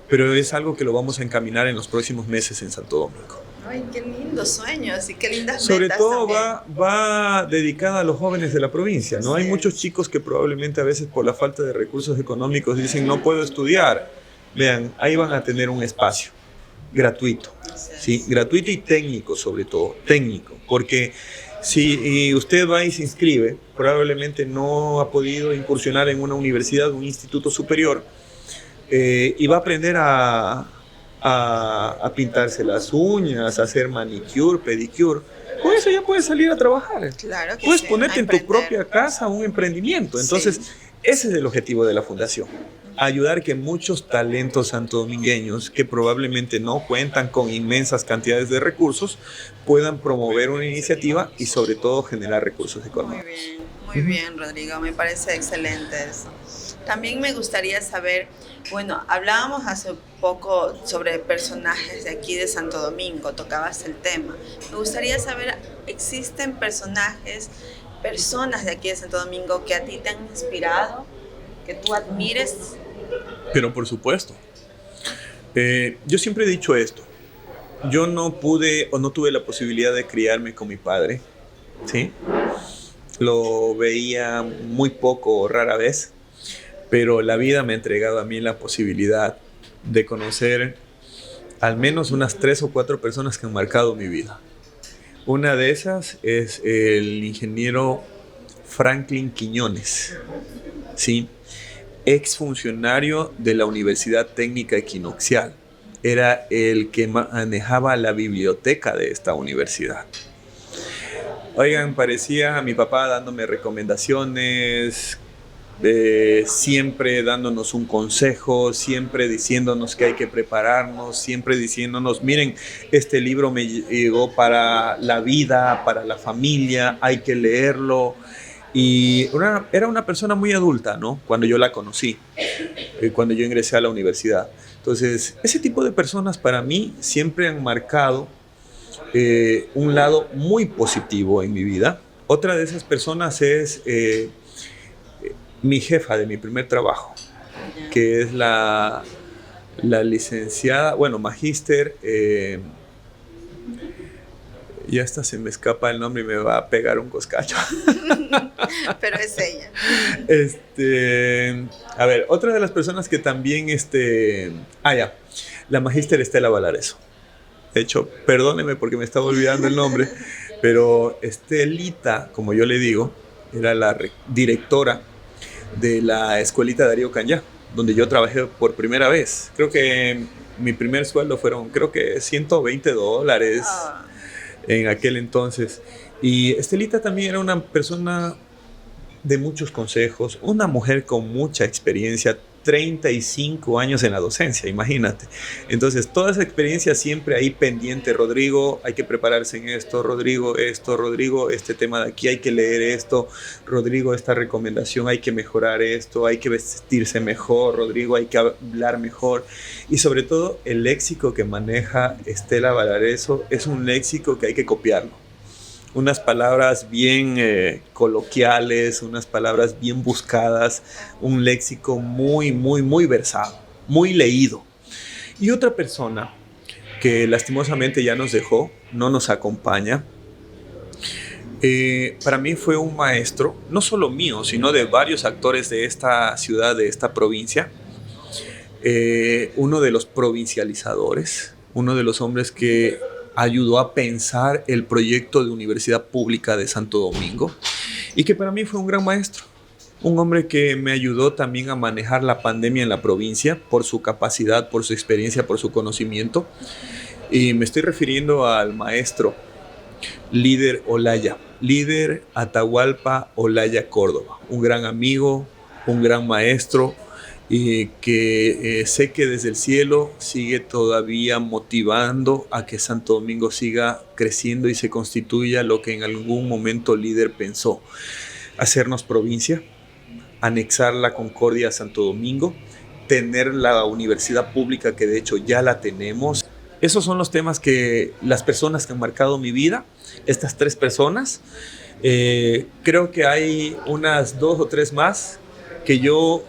pero es algo que lo vamos a encaminar en los próximos meses en Santo Domingo.
Ay, qué lindos sueños y qué lindas metas.
Sobre todo
también
va dedicada a los jóvenes de la provincia, ¿no? Hay muchos chicos que probablemente a veces por la falta de recursos económicos dicen no puedo estudiar. Vean, ahí van a tener un espacio gratuito, ¿sí? Gratuito y técnico, sobre todo, técnico, porque si usted va y se inscribe, probablemente no ha podido incursionar en una universidad o un instituto superior, y va a aprender a pintarse las uñas, a hacer manicure, pedicure. Con eso ya puedes salir a trabajar.
Claro que
puedes
sí,
ponerte en tu propia casa un emprendimiento. Entonces, ese es el objetivo de la fundación. Ayudar que muchos talentos santodomingueños que probablemente no cuentan con inmensas cantidades de recursos puedan promover una iniciativa y sobre todo generar recursos económicos.
Muy bien, Rodrigo, me parece excelente eso. También me gustaría saber, bueno, hablábamos hace poco sobre personajes de aquí de Santo Domingo, tocabas el tema. Me gustaría saber, ¿existen personas de aquí de Santo Domingo que a ti te han inspirado, que tú admires?
Pero por supuesto. Yo siempre he dicho esto. Yo no pude o no tuve la posibilidad de criarme con mi padre, ¿sí? Lo veía muy poco o rara vez, pero la vida me ha entregado a mí la posibilidad de conocer al menos unas 3 o 4 personas que han marcado mi vida. Una de esas es el ingeniero Franklin Quiñones, ¿sí? Exfuncionario de la Universidad Técnica Equinoccial. Era el que manejaba la biblioteca de esta universidad. Oigan, parecía a mi papá dándome recomendaciones, siempre dándonos un consejo, siempre diciéndonos que hay que prepararnos, siempre diciéndonos, miren, este libro me llegó para la vida, para la familia, hay que leerlo. Y era una persona muy adulta, ¿no? Cuando yo la conocí, cuando yo ingresé a la universidad. Entonces, ese tipo de personas para mí siempre han marcado un lado muy positivo en mi vida. Otra de esas personas es mi jefa de mi primer trabajo, que es la licenciada, bueno, magíster, ya hasta se me escapa el nombre y me va a pegar un coscacho.
Pero es ella.
A ver, otra de las personas que también, la magíster Estela Valareso. De hecho, perdóneme porque me estaba olvidando el nombre, pero Estelita, como yo le digo, era la directora de la escuelita Darío Canyá, donde yo trabajé por primera vez. Creo que mi primer sueldo fueron, $120 en aquel entonces. Y Estelita también era una persona de muchos consejos, una mujer con mucha experiencia, 35 años en la docencia, imagínate. Entonces, toda esa experiencia siempre ahí pendiente. Rodrigo, hay que prepararse en esto. Rodrigo, esto. Rodrigo, este tema de aquí hay que leer esto. Rodrigo, esta recomendación hay que mejorar esto. Hay que vestirse mejor. Rodrigo, hay que hablar mejor. Y sobre todo, el léxico que maneja Estela Valareso es un léxico que hay que copiarlo. Unas palabras bien coloquiales, unas palabras bien buscadas, un léxico muy, muy, muy versado, muy leído. Y otra persona que lastimosamente ya nos dejó, no nos acompaña, para mí fue un maestro, no solo mío, sino de varios actores de esta ciudad, de esta provincia, uno de los provincializadores, uno de los hombres que ayudó a pensar el proyecto de Universidad Pública de Santo Domingo y que para mí fue un gran maestro, un hombre que me ayudó también a manejar la pandemia en la provincia por su capacidad, por su experiencia, por su conocimiento. Y me estoy refiriendo al maestro Líder Olaya, Líder Atahualpa Olaya Córdoba, un gran amigo, un gran maestro, y que sé que desde el cielo sigue todavía motivando a que Santo Domingo siga creciendo y se constituya lo que en algún momento Líder pensó: hacernos provincia, anexar la Concordia a Santo Domingo, tener la universidad pública, que de hecho ya la tenemos. Esos son los temas que las personas que han marcado mi vida, estas 3 personas. Creo que hay unas 2 o 3 más que yo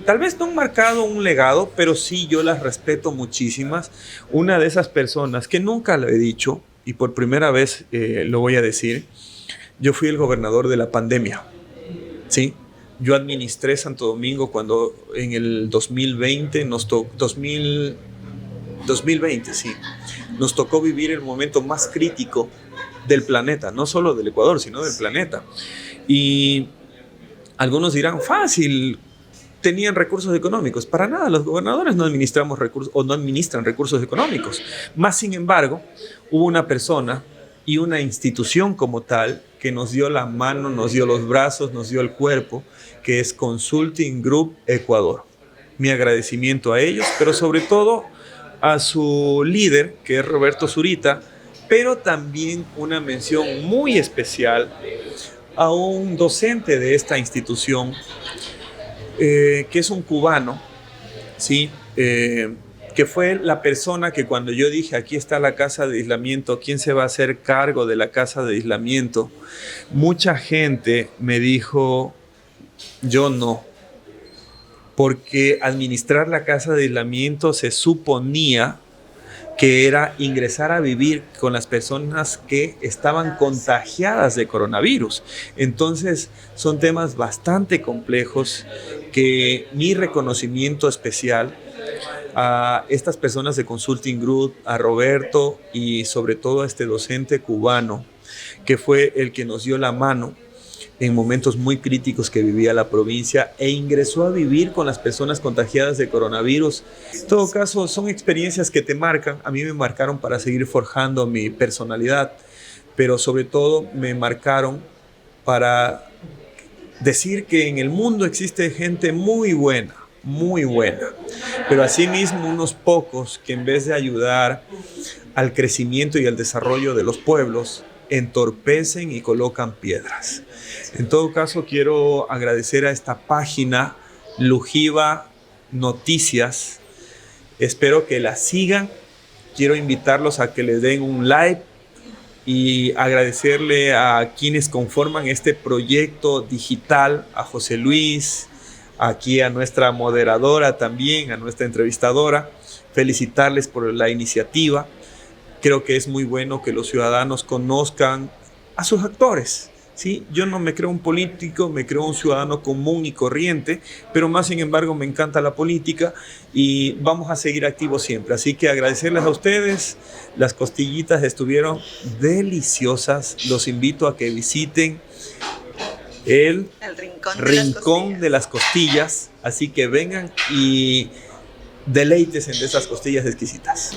tal vez no han marcado un legado, pero sí yo las respeto muchísimas. Una de esas personas que nunca lo he dicho y por primera vez lo voy a decir: yo fui el gobernador de la pandemia, ¿sí? Yo administré Santo Domingo cuando en el 2020 2020, sí, nos tocó vivir el momento más crítico del planeta, no solo del Ecuador, sino del planeta. Y algunos dirán, fácil, tenían recursos económicos. Para nada, los gobernadores no administramos recursos o no administran recursos económicos. Más sin embargo, hubo una persona y una institución como tal que nos dio la mano, nos dio los brazos, nos dio el cuerpo, que es Consulting Group Ecuador. Mi agradecimiento a ellos, pero sobre todo a su líder, que es Roberto Zurita, pero también una mención muy especial a un docente de esta institución, que es un cubano, ¿sí? Que fue la persona que cuando yo dije, aquí está la casa de aislamiento, ¿quién se va a hacer cargo de la casa de aislamiento? Mucha gente me dijo, yo no, porque administrar la casa de aislamiento se suponía que era ingresar a vivir con las personas que estaban contagiadas de coronavirus. Entonces, son temas bastante complejos que mi reconocimiento especial a estas personas de Consulting Group, a Roberto y sobre todo a este docente cubano, que fue el que nos dio la mano en momentos muy críticos que vivía la provincia e ingresó a vivir con las personas contagiadas de coronavirus. En todo caso, son experiencias que te marcan. A mí me marcaron para seguir forjando mi personalidad, pero sobre todo me marcaron para decir que en el mundo existe gente muy buena, pero asimismo unos pocos que en vez de ayudar al crecimiento y al desarrollo de los pueblos, entorpecen y colocan piedras. En todo caso, quiero agradecer a esta página Lujiva Noticias. Espero que la sigan. Quiero invitarlos a que le den un like y agradecerle a quienes conforman este proyecto digital, a José Luis, aquí a nuestra moderadora también, a nuestra entrevistadora. Felicitarles por la iniciativa. Creo que es muy bueno que los ciudadanos conozcan a sus actores, ¿sí? Yo no me creo un político, me creo un ciudadano común y corriente, pero más sin embargo me encanta la política y vamos a seguir activos siempre. Así que agradecerles a ustedes. Las costillitas estuvieron deliciosas. Los invito a que visiten el Rincón de las Costillas. Así que vengan y deleítesen de esas costillas exquisitas.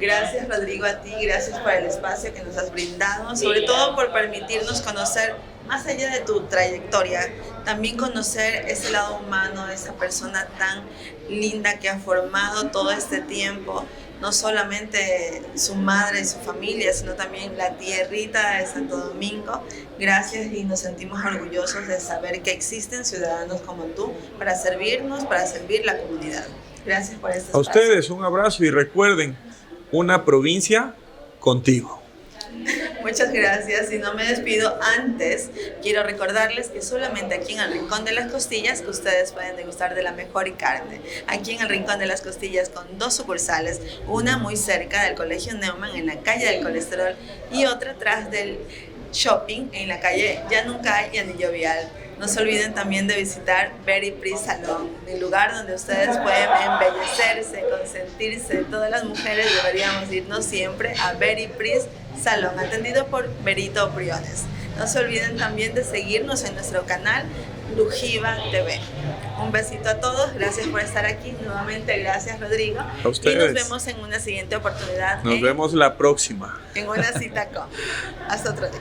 Gracias, Rodrigo, a ti, gracias por el espacio que nos has brindado, sobre todo por permitirnos conocer
más allá de tu trayectoria, también conocer ese lado humano de esa persona tan linda que ha formado todo este tiempo, no solamente su madre y su familia, sino también la tierrita de Santo Domingo. Gracias, y nos sentimos orgullosos de saber que existen ciudadanos como tú para servirnos, para servir la comunidad. Gracias por este espacio.
A ustedes un abrazo y recuerden, una provincia contigo.
Muchas gracias, y no me despido antes. Quiero recordarles que solamente aquí en el Rincón de las Costillas que ustedes pueden degustar de la mejor carne. Aquí en el Rincón de las Costillas, con 2 sucursales, una muy cerca del Colegio Neumann en la calle del Colesterol y otra atrás del shopping en la calle Yanuncay y Anillo Vial. No se olviden también de visitar Very Pris Salón, el lugar donde ustedes pueden embellecerse, consentirse. Todas las mujeres deberíamos irnos siempre a Very Pris Salón, atendido por Berito Briones. No se olviden también de seguirnos en nuestro canal Lujiva TV. Un besito a todos, gracias por estar aquí. Nuevamente, gracias, Rodrigo.
A ustedes.
Y nos vemos en una siguiente oportunidad.
Nos vemos la próxima.
En una cita con. Hasta otro día.